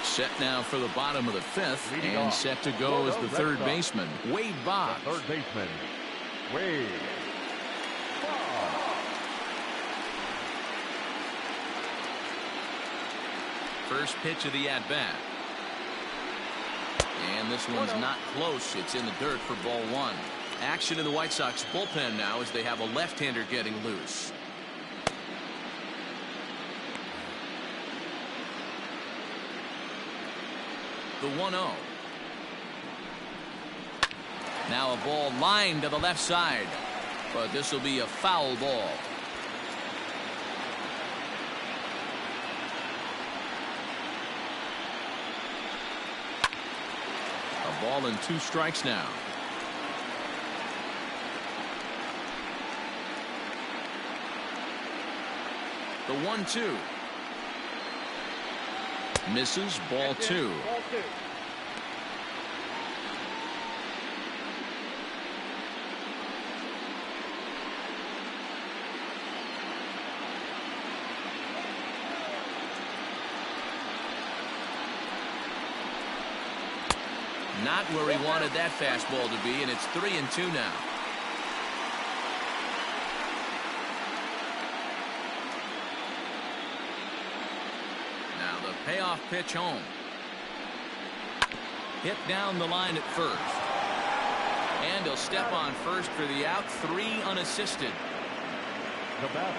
Set now for the bottom of the 5th, and set to go as the third baseman, Wade Boggs. Third baseman, Wade. First pitch of the at-bat. And this one's not close. It's in the dirt for ball one. Action in the White Sox bullpen now as they have a left-hander getting loose. The 1-0. Now a ball lined to the left side. But this will be a foul ball. A ball and 2 strikes now. The 1-2. Misses, ball 2. Not where he wanted that fastball to be, and it's 3-2 now. Now the payoff pitch home. Hit down the line at first. And he'll step on first for the out, 3 unassisted.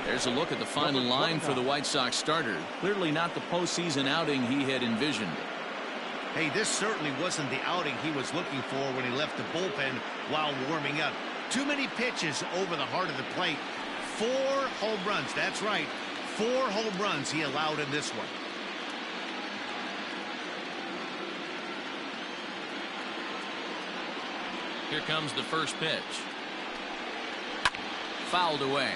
There's a look at the final line for the White Sox starter. Clearly not the postseason outing he had envisioned. Hey, this certainly wasn't the outing he was looking for when he left the bullpen while warming up. Too many pitches over the heart of the plate. 4 home runs. That's right. 4 home runs he allowed in this one. Here comes the first pitch. Fouled away.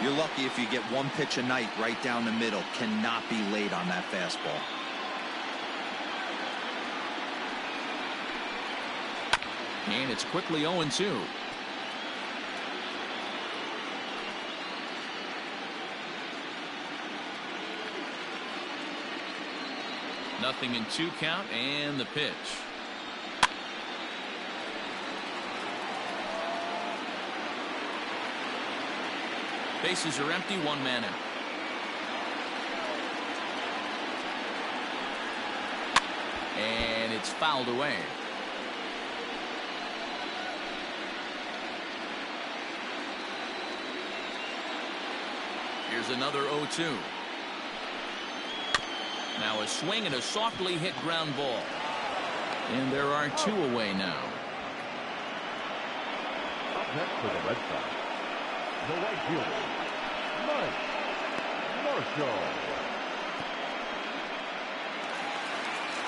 You're lucky if you get 1 pitch a night right down the middle. Cannot be late on that fastball. And it's quickly 0-2. 0-2 count, and the pitch. Bases are empty, 1 man out. And it's fouled away. Here's another 0-2. Now a swing and a softly hit ground ball. And there are 2 away now. Up next for the Red Sox, the right fielder, Mike Marshall.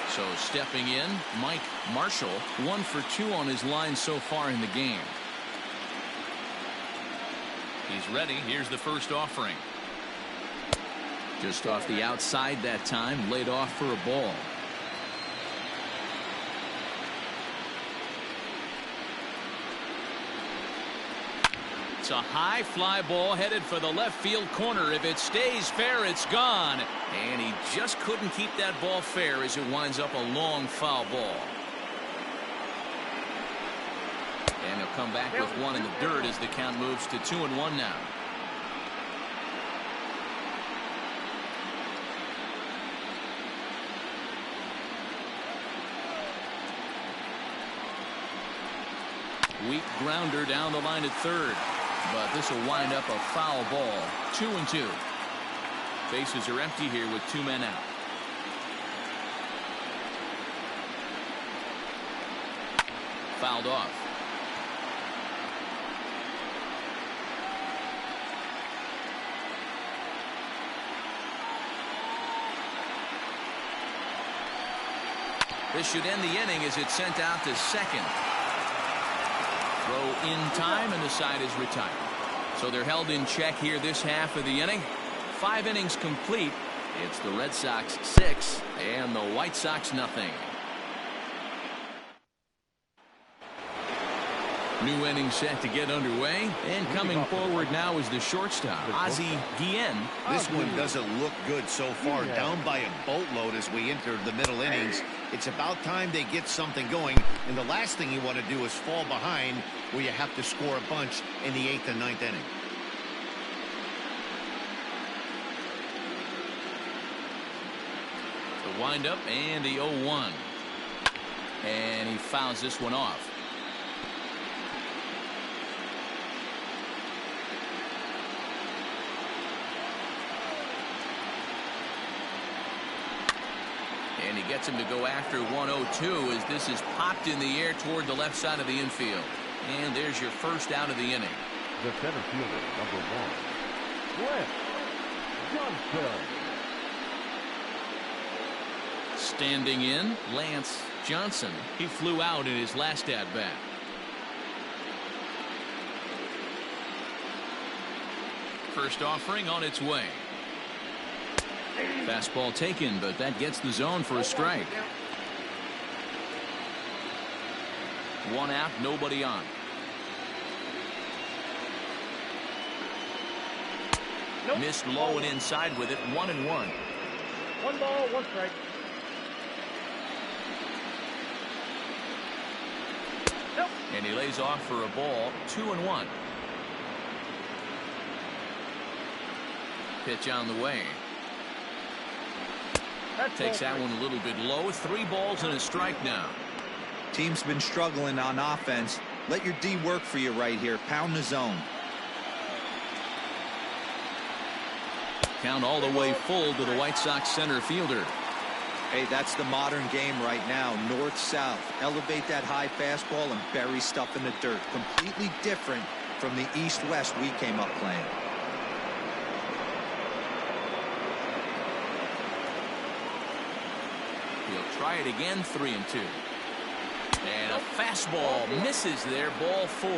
So stepping in, Mike Marshall, 1 for 2 on his line so far in the game. He's ready. Here's the first offering. Just off the outside that time, laid off for a ball. It's a high fly ball headed for the left field corner. If it stays fair, it's gone. And he just couldn't keep that ball fair as it winds up a long foul ball. And he'll come back with 1 in the dirt as the count moves to 2-1 now. Weak grounder down the line at third. But this will wind up a foul ball. 2-2. Bases are empty here with 2 men out. Fouled off. This should end the inning as it's sent out to second. Throw in time and the side is retired. So they're held in check here this half of the inning. 5 innings complete. It's the Red Sox 6 and the White Sox nothing. New inning set to get underway, and coming forward now is the shortstop, ALDS Game. This one doesn't look good so far. Down by a boatload as we enter the middle innings. It's about time they get something going, and the last thing you want to do is fall behind where you have to score a bunch in the 8th and 9th inning. The windup and the 0-1. And he fouls this one off. And he gets him to go after 1-0-2 as this is popped in the air toward the left side of the infield. And there's your first out of the inning. The center fielder, number 1, Lance Johnson. Standing in, Lance Johnson. He flew out in his last at-bat. First offering on its way. Fastball taken, but that gets the zone for a strike. 1 out, nobody on. Missed low and inside with it. 1-1. 1 ball, 1 strike. And he lays off for a ball. 2-1. Pitch on the way. Takes that one a little bit low. 3 balls and a strike now. Team's been struggling on offense. Let your D work for you right here. Pound the zone. Count all the way full to the White Sox center fielder. Hey, that's the modern game right now. North-south. Elevate that high fastball and bury stuff in the dirt. Completely different from the east-west we came up playing. He'll try it again. 3-2. And a fastball misses there. Ball 4.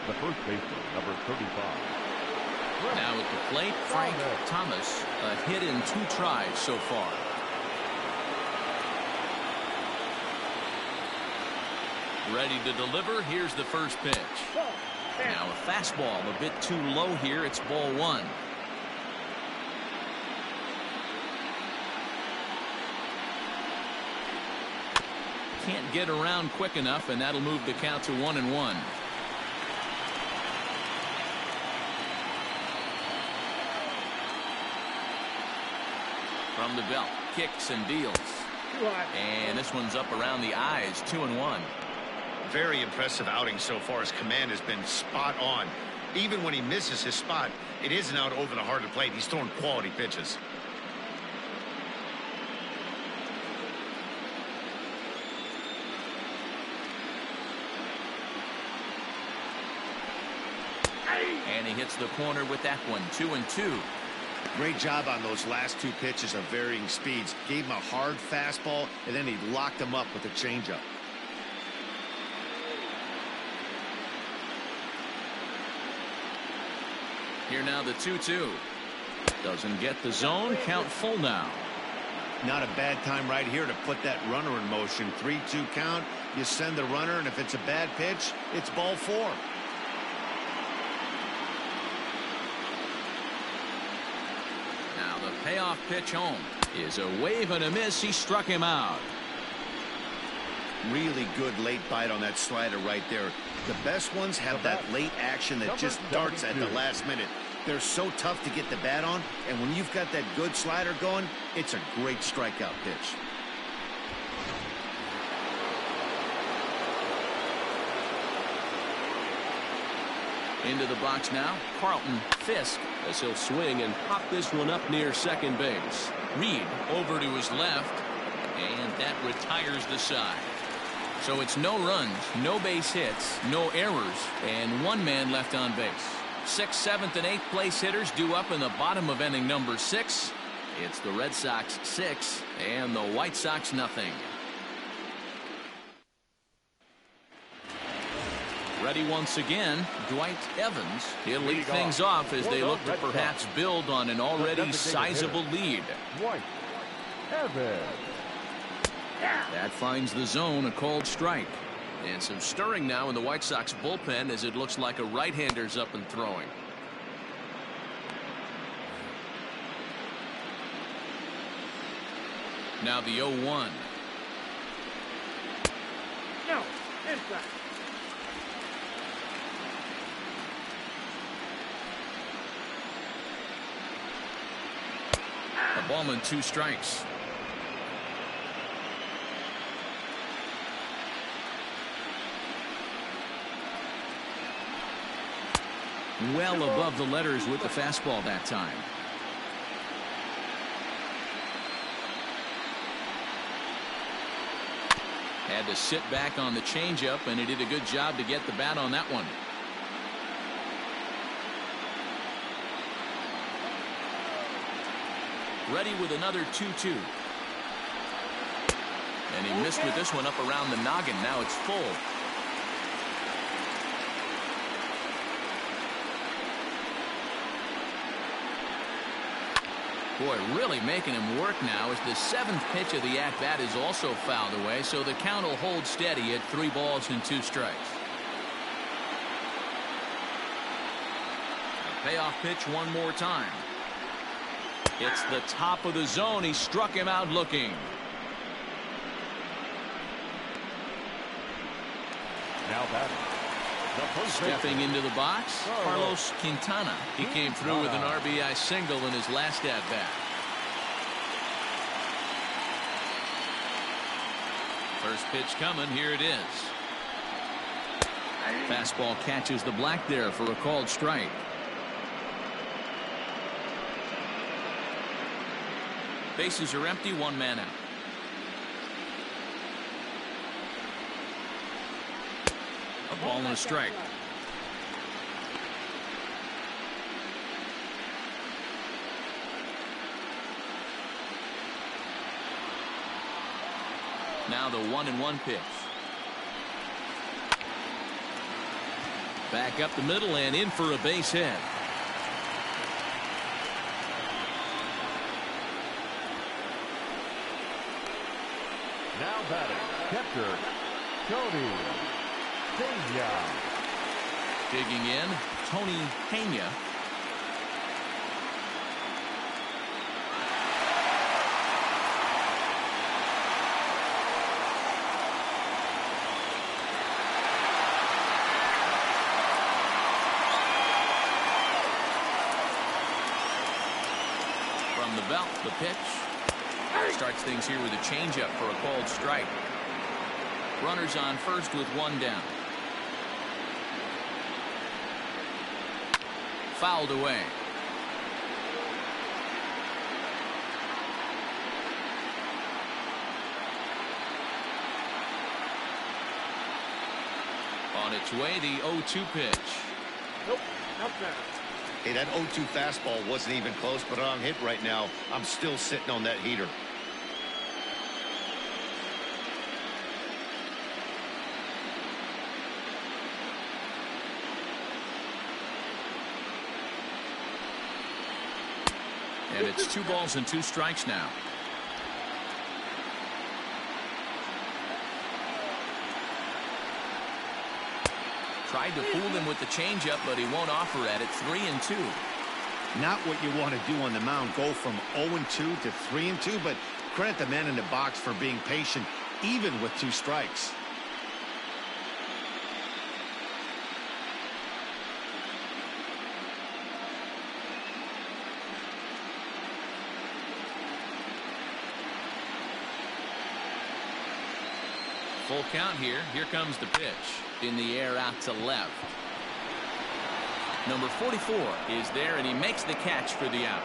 The first baseman, number 35. Now at the plate, Frank Thomas. A hit in 2 tries so far. Ready to deliver. Here's the first pitch. Now a fastball a bit too low here. It's ball 1. can't get around quick enough, and that'll move the count to 1-1. From the belt, kicks and deals. And this one's up around the eyes, 2-1. Very impressive outing so far. His command has been spot on. Even when he misses his spot, it isn't out over the heart of the plate. He's throwing quality pitches. And he hits the corner with that one, 2-2. Great job on those last two pitches of varying speeds. Gave him a hard fastball, and then he locked him up with a changeup. Here now the 2-2. Doesn't get the zone. Count full now. Not a bad time right here to put that runner in motion. 3-2 count. You send the runner, and if it's a bad pitch, it's ball 4. Now the payoff pitch home is a wave and a miss. He struck him out. Really good late bite on that slider right there. The best ones have that late action that just darts at the last minute. They're so tough to get the bat on, and when you've got that good slider going, it's a great strikeout pitch. Into the box now, Carlton Fisk, as he'll swing and pop this one up near second base. Reed over to his left, and that retires the side. So it's no runs, no base hits, no errors, and one man left on base. 6th, 7th, and 8th place hitters due up in the bottom of inning number 6. It's the Red Sox 6 and the White Sox nothing. Ready once again, Dwight Evans. He'll lead things off as they look to perhaps build on an already sizable lead. Dwight Evans. That finds the zone, a called strike. And some stirring now in the White Sox bullpen as it looks like a right-hander's up and throwing. Now the 0-1. No, inside. A ball and 2 strikes. Well above the letters with the fastball that time. Had to sit back on the changeup, and he did a good job to get the bat on that one. Ready with another 2-2. And he missed with this one up around the noggin. Now it's full. Boy, really making him work now as the 7th pitch of the at-bat is also fouled away, so the count will hold steady at 3 balls and 2 strikes. A payoff pitch one more time. It's the top of the zone. He struck him out looking. Now batting. Stepping into the box, Carlos Quintana. He came through with an RBI single in his last at-bat. First pitch coming. Here it is. Fastball catches the black there for a called strike. Bases are empty, 1 man out. A ball and a strike. Now the 1-1 pitch. Back up the middle and in for a base hit. Now batting, catcher Tony Pena. Digging in, Tony Pena. From the belt, the pitch. Starts things here with a changeup for a called strike. Runners on first with one down. Fouled away. On its way, the 0-2 pitch. Nope, not bad. Hey, that 0-2 fastball wasn't even close, but on hit right now, I'm still sitting on that heater. And it's 2 balls and 2 strikes now. Tried to fool him with the changeup, but he won't offer at it. 3-2. Not what you want to do on the mound. Go from 0-2 to 3-2, but credit the man in the box for being patient, even with 2 strikes. Full count here. Here comes the pitch. In the air out to left. Number 44 is there, and he makes the catch for the out.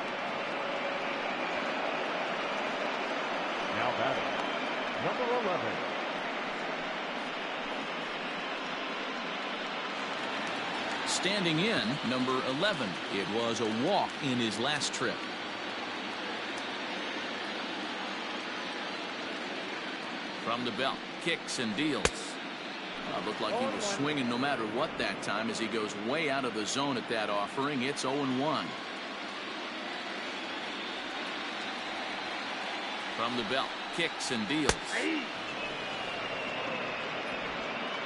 Now batting, number 11. Standing in, number 11. It was a walk in his last trip. From the belt, kicks and deals. Looked like he was swinging no matter what that time as he goes way out of the zone at that offering. It's 0-1. From the belt, kicks and deals.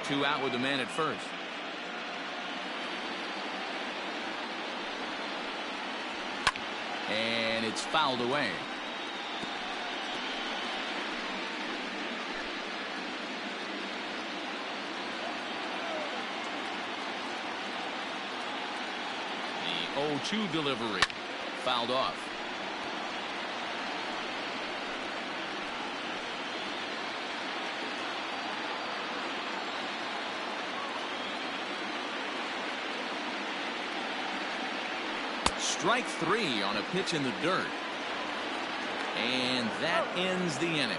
2 out with the man at first. And it's fouled away. The 0-2 delivery. Fouled off. Strike 3 on a pitch in the dirt. And that ends the inning.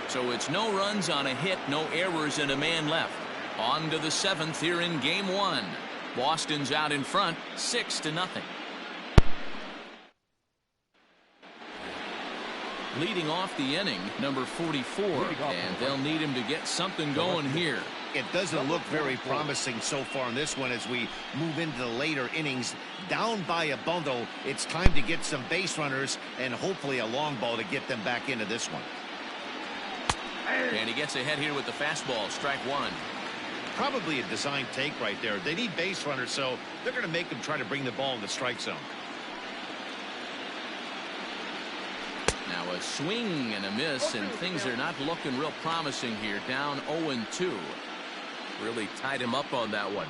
So it's no runs on a hit, no errors, and a man left. On to the 7th here in Game 1. Boston's out in front, 6-0. Leading off the inning, number 44, and they'll need him to get something going here. It doesn't look very promising so far in this one as we move into the later innings. Down by a bundle, it's time to get some base runners and hopefully a long ball to get them back into this one. And he gets ahead here with the fastball, strike 1. Probably a design take right there. They need base runners, so they're going to make them try to bring the ball in the strike zone. Now a swing and a miss, and things are not looking real promising here. Down 0-2. Really tied him up on that one.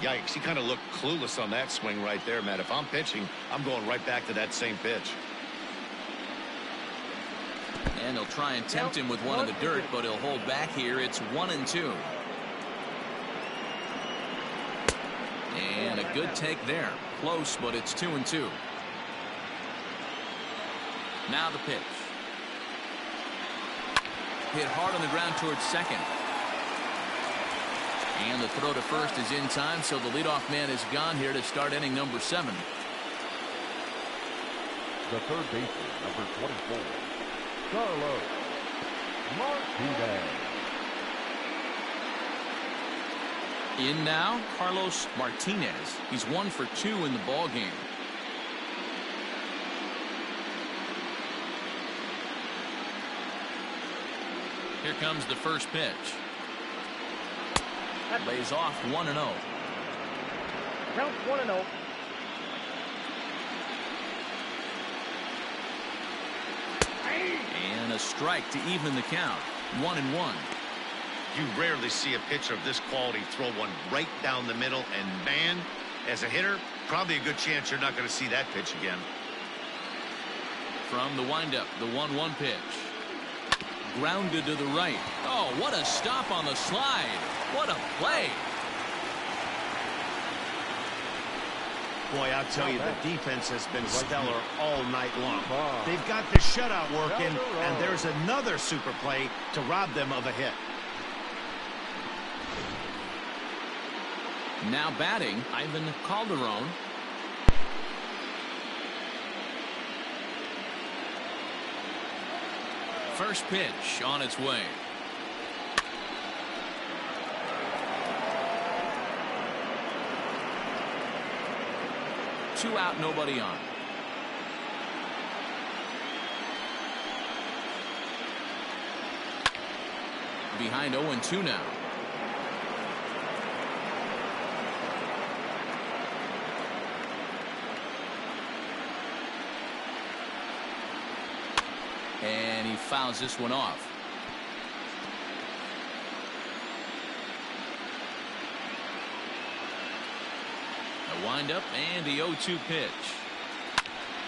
Yikes, he kind of looked clueless on that swing right there, Matt. If I'm pitching, I'm going right back to that same pitch. And he'll try and tempt him with one in the dirt, but he'll hold back here. It's 1-2. And a good take there. Close, but it's 2-2. Now the pitch. Hit hard on the ground towards second. And the throw to first is in time, so the leadoff man is gone here to start inning number 7. The third baseman, number 24, Carlos Martinez. In now, Carlos Martinez. He's 1 for 2 in the ball game. Here comes the first pitch. Lays off 1-0. Count 1-0. And a strike to even the count. 1-1. You rarely see a pitcher of this quality throw one right down the middle, and man, as a hitter, probably a good chance you're not going to see that pitch again. From the windup, the 1-1 pitch. Grounded to the right. Oh, what a stop on the slide. What a play. Boy, I'll tell you, the defense has been stellar all night long. They've got the shutout working, and there's another super play to rob them of a hit. Now batting, Ivan Calderon. First pitch on its way. Two out, nobody on. Behind 0-2 now. And he fouls this one off. A windup and the 0-2 pitch.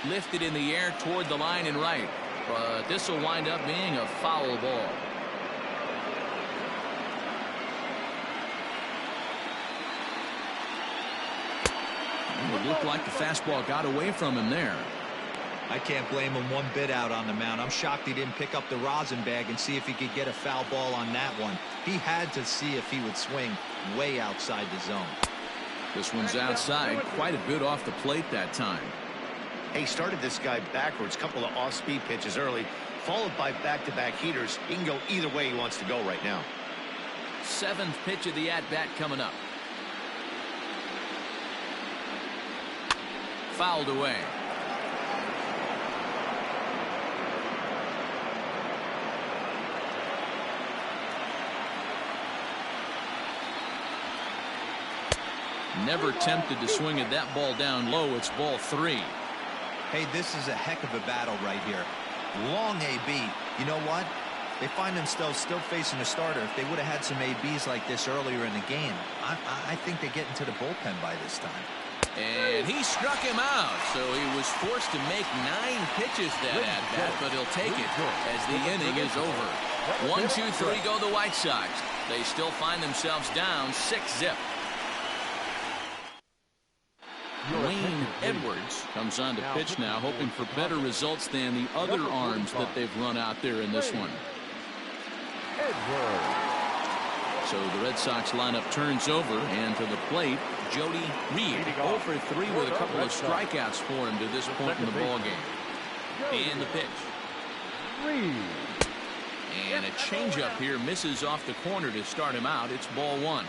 Lifted in the air toward the line and right. But this will wind up being a foul ball. It looked like the fastball got away from him there. I can't blame him one bit out on the mound. I'm shocked he didn't pick up the rosin bag and see if he could get a foul ball on that one. He had to see if he would swing way outside the zone. This one's outside, quite a bit off the plate that time. He started this guy backwards, couple of off-speed pitches early, followed by back-to-back heaters. He can go either way he wants to go right now. Seventh pitch of the at-bat coming up. Fouled away. Never tempted to swing at that ball down low. It's ball 3. Hey, this is a heck of a battle right here. Long AB. You know what? They find themselves still facing a starter. If they would have had some ABs like this earlier in the game, I think they get into the bullpen by this time. And he struck him out, so he was forced to make 9 pitches that at-bat, but he'll take it as the inning is over. 1-2-3 go the White Sox. They still find themselves down 6-0. Wayne Edwards comes on to pitch now, hoping for better results than the other arms that they've run out there in this one. So the Red Sox lineup turns over, and to the plate, Jody Reed, 0 for 3 with a couple of strikeouts for him to this point in the ballgame. And the pitch. And a changeup here misses off the corner to start him out. It's ball 1.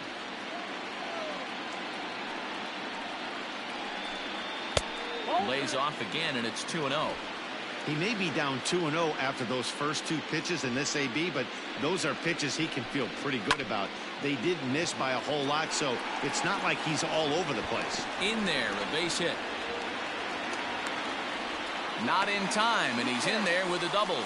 Lays off again, and it's 2-0. He may be down 2-0 after those first 2 pitches in this AB, but those are pitches he can feel pretty good about. They did miss by a whole lot, so it's not like he's all over the place. In there, a base hit. Not in time, and he's in there with a double.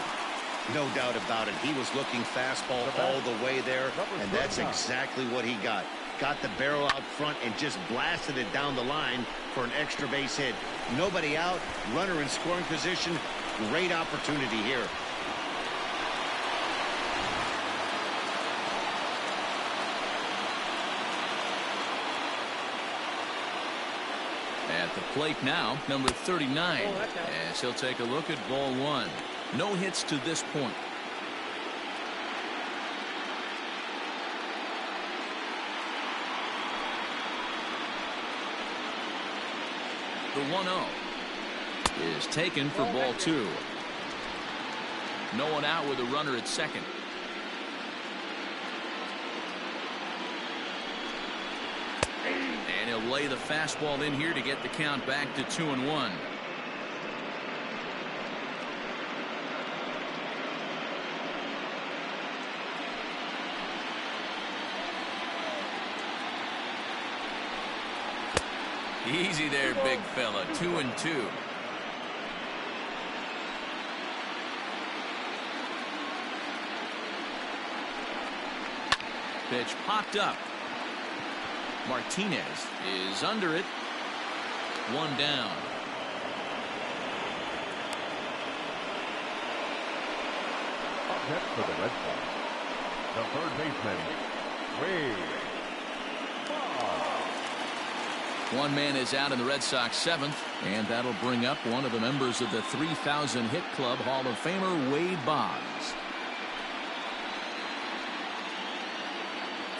No doubt about it. He was looking fastball all the way there, and that's exactly what he got. Got the barrel out front and just blasted it down the line for an extra base hit. Nobody out, runner in scoring position. Great opportunity here. At the plate now, number 39, as he'll take a look at ball 1. No hits to this point. The 1-0 is taken for ball 2. No one out with a runner at second. And he'll lay the fastball in here to get the count back to 2-1. Easy there, big fella. 2-2. Pitch popped up. Martinez is under it. 1 down. set for the Red Sox, the third baseman, Wade. One man is out in the Red Sox seventh, and that'll bring up one of the members of the 3,000 hit club, Hall of Famer Wade Boggs.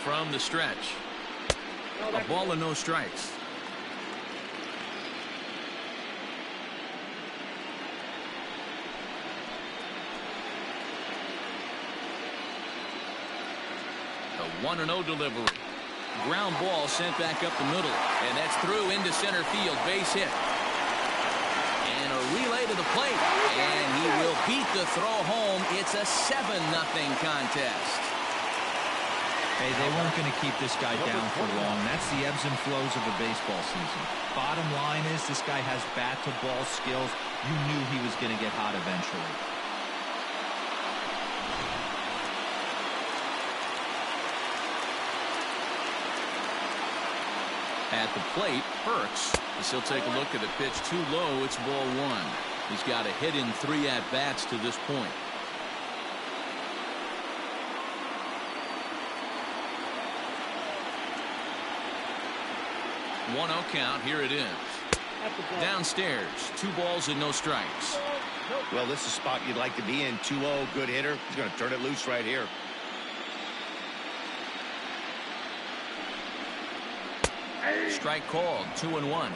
From the stretch, a ball and no strikes. The 1-0 delivery. Ground ball sent back up the middle, and that's through into center field. Base hit. And a relay to the plate, and he will beat the throw home. It's a 7-0 contest. Hey, they weren't going to keep this guy down for long. That's the ebbs and flows of a baseball season. Bottom line is this guy has bat-to-ball skills. You knew he was going to get hot eventually. At the plate, Perks. As he'll take a look at the pitch too low. It's ball one. He's got a hit in 3 at-bats to this point. 1-0 count. Here it is. Downstairs, 2 balls and no strikes. Well, this is a spot you'd like to be in. 2-0, good hitter. He's going to turn it loose right here. Strike called. 2-1.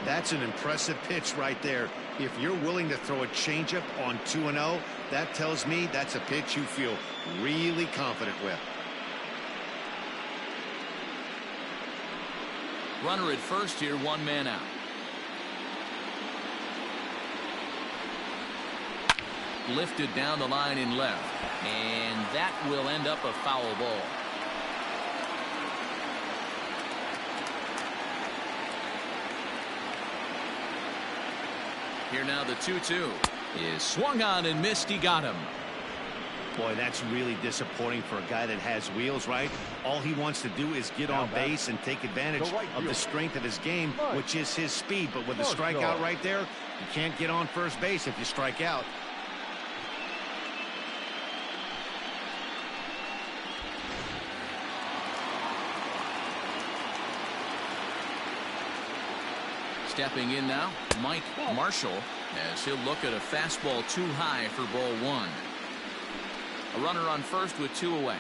That's an impressive pitch right there. If you're willing to throw a changeup on 2-0, that tells me that's a pitch you feel really confident with. Runner at first here, 1 man out. Lifted down the line in left, and that will end up a foul ball. Here now the 2-2 is swung on and missed. He got him. Boy, that's really disappointing for a guy that has wheels, right? All he wants to do is get on base and take advantage of the strength of his game, which is his speed. But with the strikeout right there, you can't get on first base if you strike out. Stepping in now, Mike Marshall, as he'll look at a fastball too high for ball 1. A runner on first with 2 away.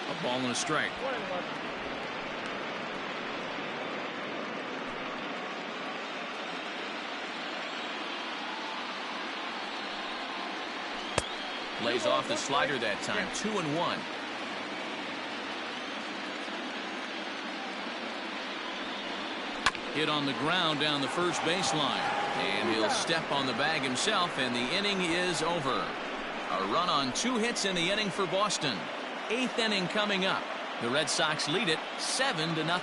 A ball and a strike. Lays off the slider that time. 2-1. Hit on the ground down the first baseline, and he'll step on the bag himself, and the inning is over. A run on 2 hits in the inning for Boston. 8th inning coming up. The Red Sox lead it 7-0.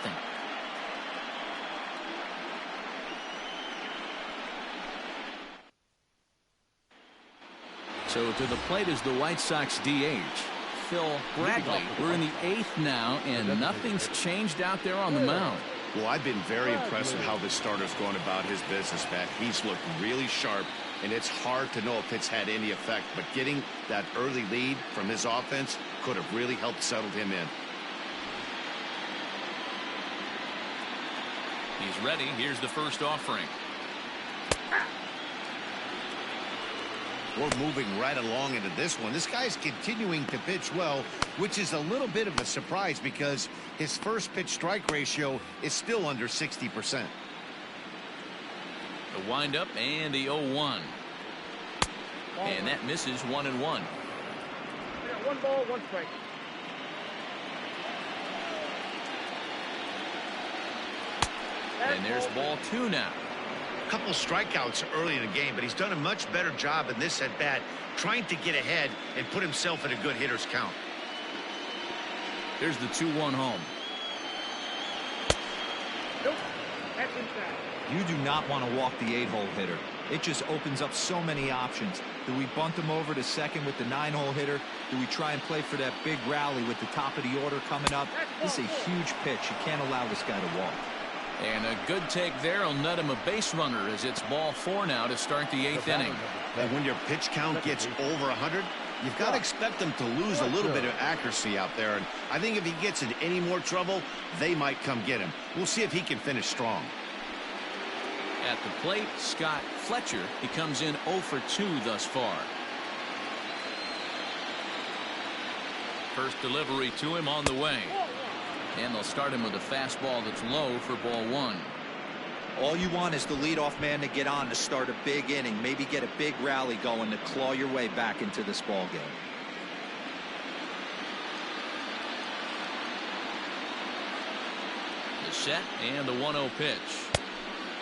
So to the plate is the White Sox DH, Phil Bradley. We're in the 8th now, and nothing's changed out there on the mound. Well, I've been very impressed with how this starter's going about his business, Matt. He's looked really sharp, and it's hard to know if it's had any effect. But getting that early lead from his offense could have really helped settle him in. He's ready. Here's the first offering. We're moving right along into this one. This guy's continuing to pitch well, which is a little bit of a surprise because his first pitch strike ratio is still under 60%. The windup and the 0-1. And that misses 1-1. 1 ball, 1 strike. And there's ball 2 now. Couple strikeouts early in the game, but he's done a much better job in this at bat trying to get ahead and put himself in a good hitter's count. Here's the 2-1 home. Nope. That's inside. You do not want to walk the 8-hole hitter. It just opens up so many options. Do we bunt him over to second with the 9-hole hitter? Do we try and play for that big rally with the top of the order coming up? This is a huge pitch. You can't allow this guy to walk. And a good take there will net him a base runner as it's ball 4 now to start the 8th inning. And when your pitch count gets over 100, you've got to expect them to lose a little bit of accuracy out there. And I think if he gets in any more trouble, they might come get him. We'll see if he can finish strong. At the plate, Scott Fletcher. He comes in 0 for 2 thus far. First delivery to him on the way. And they'll start him with a fastball that's low for ball 1. All you want is the leadoff man to get on to start a big inning, maybe get a big rally going to claw your way back into this ball game. The set and the 1-0 pitch.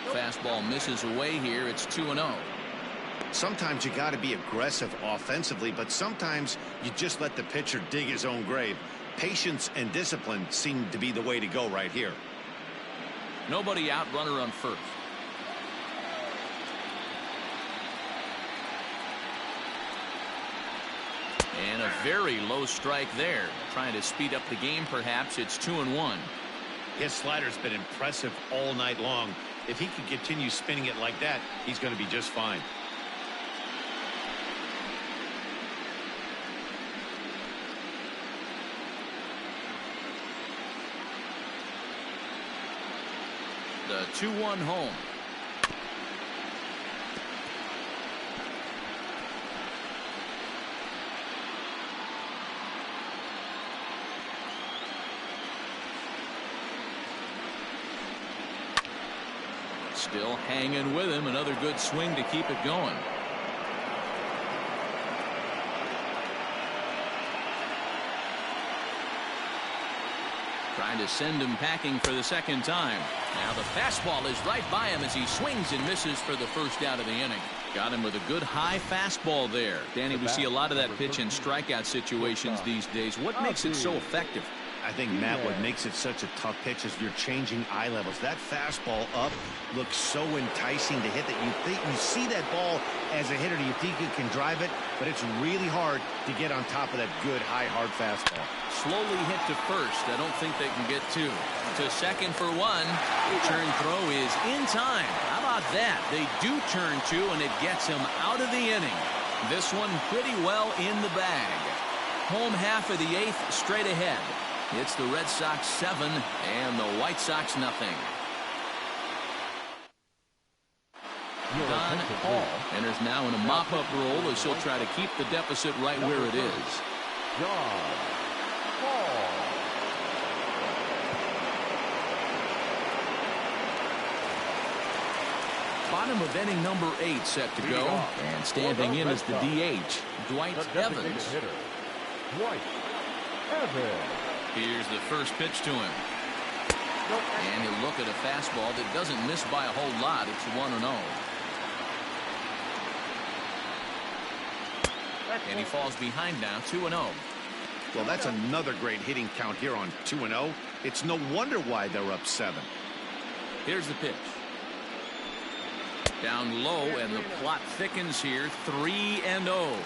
Fastball misses away here. It's 2-0. Sometimes you got to be aggressive offensively, but sometimes you just let the pitcher dig his own grave. Patience and discipline seem to be the way to go right here. Nobody out, runner on first. And a very low strike there. Trying to speed up the game, perhaps. It's 2-1. His slider's been impressive all night long. If he can continue spinning it like that, he's going to be just fine. The 2-1 home. Still hanging with him. Another good swing to keep it going. Trying to send him packing for the second time. Now the fastball is right by him as he swings and misses for the first out of the inning. Got him with a good high fastball there. Danny, we see a lot of that pitch in strikeout situations these days. What makes it so effective? I think, Matt, what makes it such a tough pitch is you're changing eye levels. That fastball up looks so enticing to hit that you see that ball as a hitter, you think you can drive it, but it's really hard to get on top of that good high hard fastball. Slowly hit to first. I don't think they can get 2. To second for 1. Turn throw is in time. How about that? They do turn 2 and it gets him out of the inning. This one pretty well in the bag. Home half of the 8th straight ahead. It's the Red Sox 7 and the White Sox nothing. Don Hall enters now in a mop-up role as he'll try to keep the deficit right where it is. John Hall. Bottom of inning number 8 set to go. And standing in is the DH, Dwight Evans. Dwight Evans. Here's the first pitch to him. And he'll look at a fastball that doesn't miss by a whole lot. It's 1-0. And he falls behind now, 2-0. Well, that's another great hitting count here on 2-0. It's no wonder why they're up 7. Here's the pitch. Down low, and the plot thickens here, 3-0.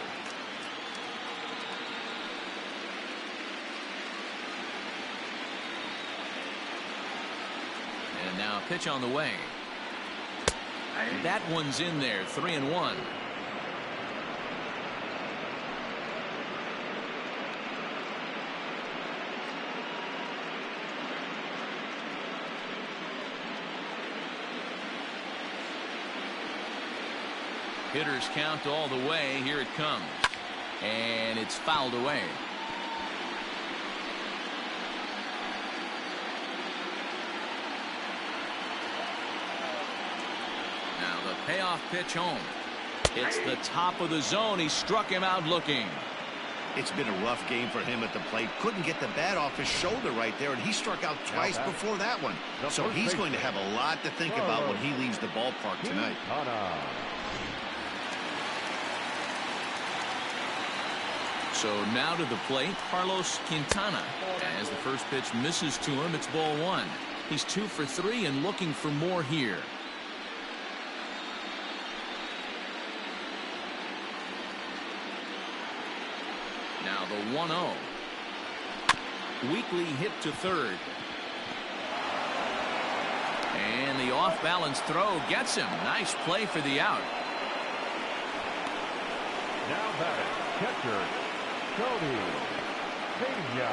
And now a pitch on the way. That one's in there, 3-1. Hitters count all the way. Here it comes. And it's fouled away. Now the payoff pitch home. It's the top of the zone. He struck him out looking. It's been a rough game for him at the plate. Couldn't get the bat off his shoulder right there, and he struck out twice before that one. So he's going to have a lot to think about when he leaves the ballpark tonight. So now to the plate, Carlos Quintana. As the first pitch misses to him, it's ball 1. He's 2 for 3 and looking for more here. Now the 1-0. Weekly hit to third. And the off-balance throw gets him. Nice play for the out. Now batting, catcher, Tony Pena.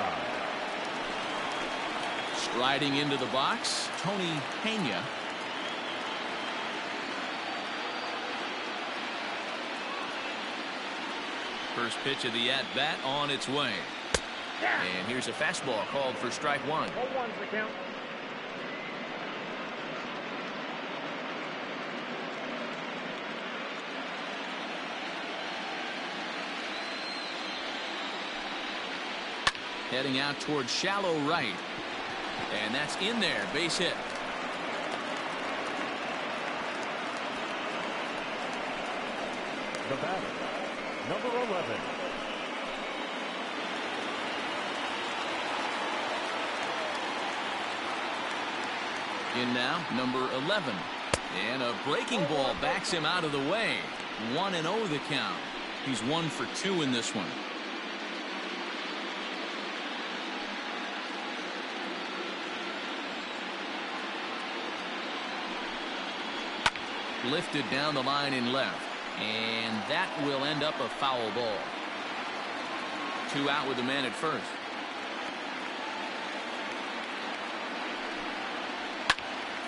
Striding into the box, Tony Pena. First pitch of the at-bat on its way. And here's a fastball called for strike one. 0-1's the count. Heading out towards shallow right. And that's in there. Base hit. The batter, number 11. In now, number 11. And a breaking ball backs him out of the way. 1-0 the count. He's 1 for 2 in this one. Lifted down the line in left. And that will end up a foul ball. 2 out with the man at first.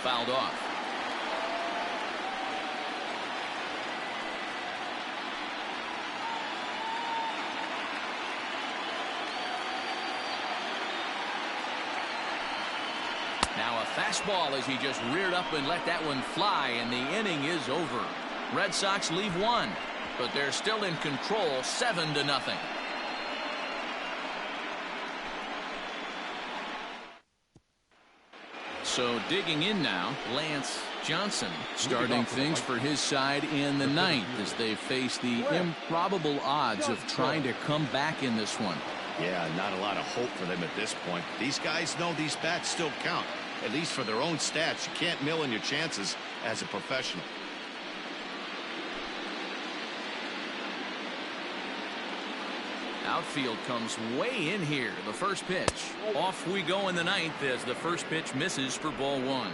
Fouled off. Now a fastball as he just reared up and let that one fly, and the inning is over. Red Sox leave 1, but they're still in control, 7-0. So digging in now, Lance Johnson starting things for his side in the 9th as they face the improbable odds of trying to come back in this one. Yeah, not a lot of hope for them at this point. These guys know these bats still count, at least for their own stats. You can't mill in your chances as a professional. Outfield comes way in here. The first pitch. Off we go in the 9th as the first pitch misses for ball 1.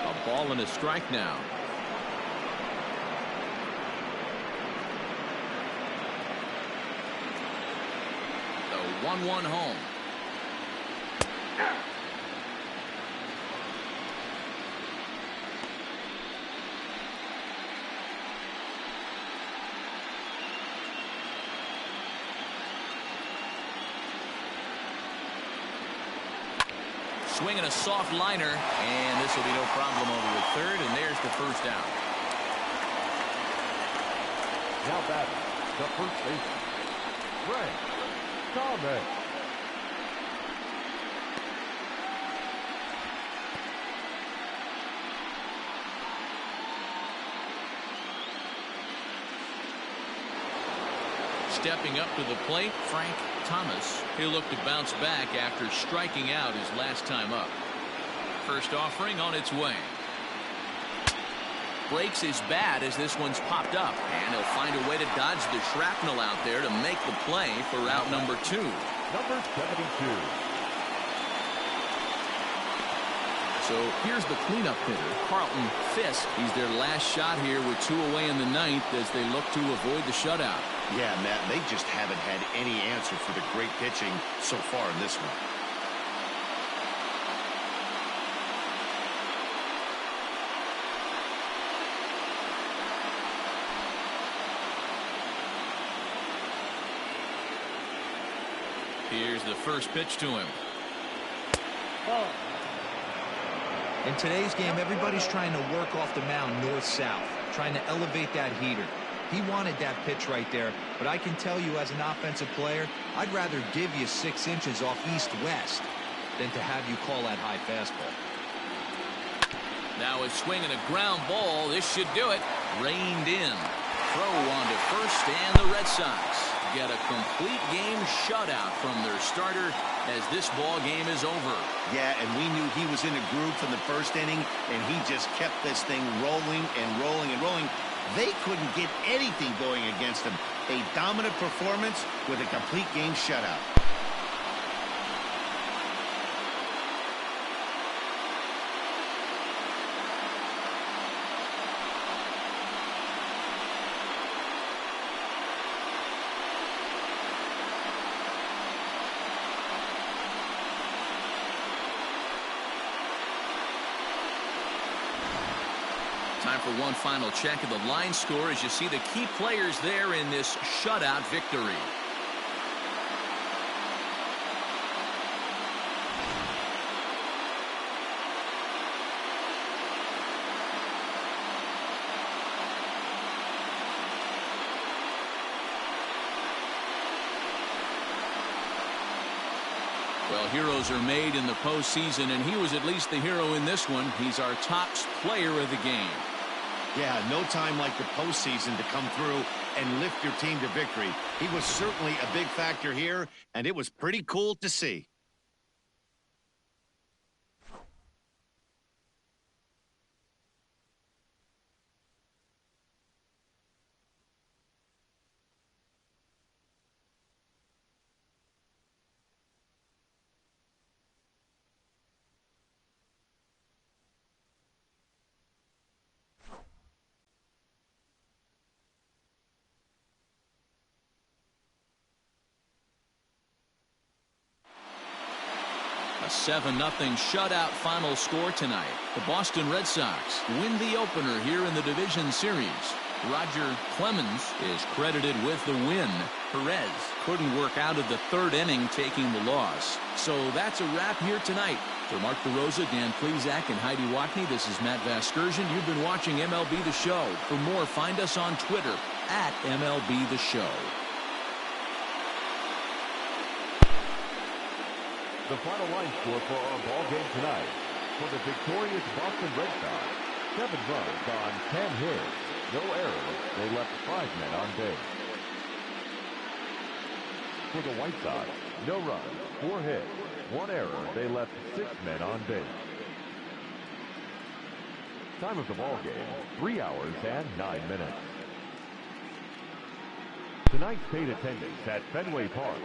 A ball and a strike now. The 1-1 home. Swinging a soft liner, and this will be no problem over the third, and there's the first out. Now batting, the first baseman, Frank Thomas. Stepping up to the plate, Frank Thomas. He'll look to bounce back after striking out his last time up. First offering on its way. Breaks his bat as this one's popped up, and he'll find a way to dodge the shrapnel out there to make the play for out number 2. Number 72. So here's the cleanup hitter, Carlton Fisk. He's their last shot here with 2 away in the 9th as they look to avoid the shutout. Yeah, Matt, they just haven't had any answer for the great pitching so far in this one. Here's the first pitch to him. In today's game, everybody's trying to work off the mound north-south, trying to elevate that heater. He wanted that pitch right there, but I can tell you as an offensive player, I'd rather give you 6 inches off east-west than to have you call that high fastball. Now a swing and a ground ball. This should do it. Reined in. Throw on to first, and the Red Sox get a complete game shutout from their starter as this ball game is over. Yeah, and we knew he was in a groove from the first inning, and he just kept this thing rolling and rolling and rolling. They couldn't get anything going against him. A dominant performance with a complete game shutout. Time for one final check of the line score as you see the key players there in this shutout victory. Well, heroes are made in the postseason, and he was at least the hero in this one. He's our top player of the game. Yeah, no time like the postseason to come through and lift your team to victory. He was certainly a big factor here, and it was pretty cool to see. A 7-0 shutout final score tonight. The Boston Red Sox win the opener here in the division series. Roger Clemens is credited with the win. Perez couldn't work out of the third inning, taking the loss. So that's a wrap here tonight. For Mark DeRosa, Dan Plesac, and Heidi Watney, this is Matt Vasgersian. You've been watching MLB The Show. For more, find us on Twitter at MLB The Show. The final line score for our ball game tonight. For the victorious Boston Red Sox, 7 runs on 10 hits. No errors. They left 5 men on base. For the White Sox, no runs, 4 hits, 1 error. They left 6 men on base. Time of the ball game, 3 hours and 9 minutes. Tonight's paid attendance at Fenway Park.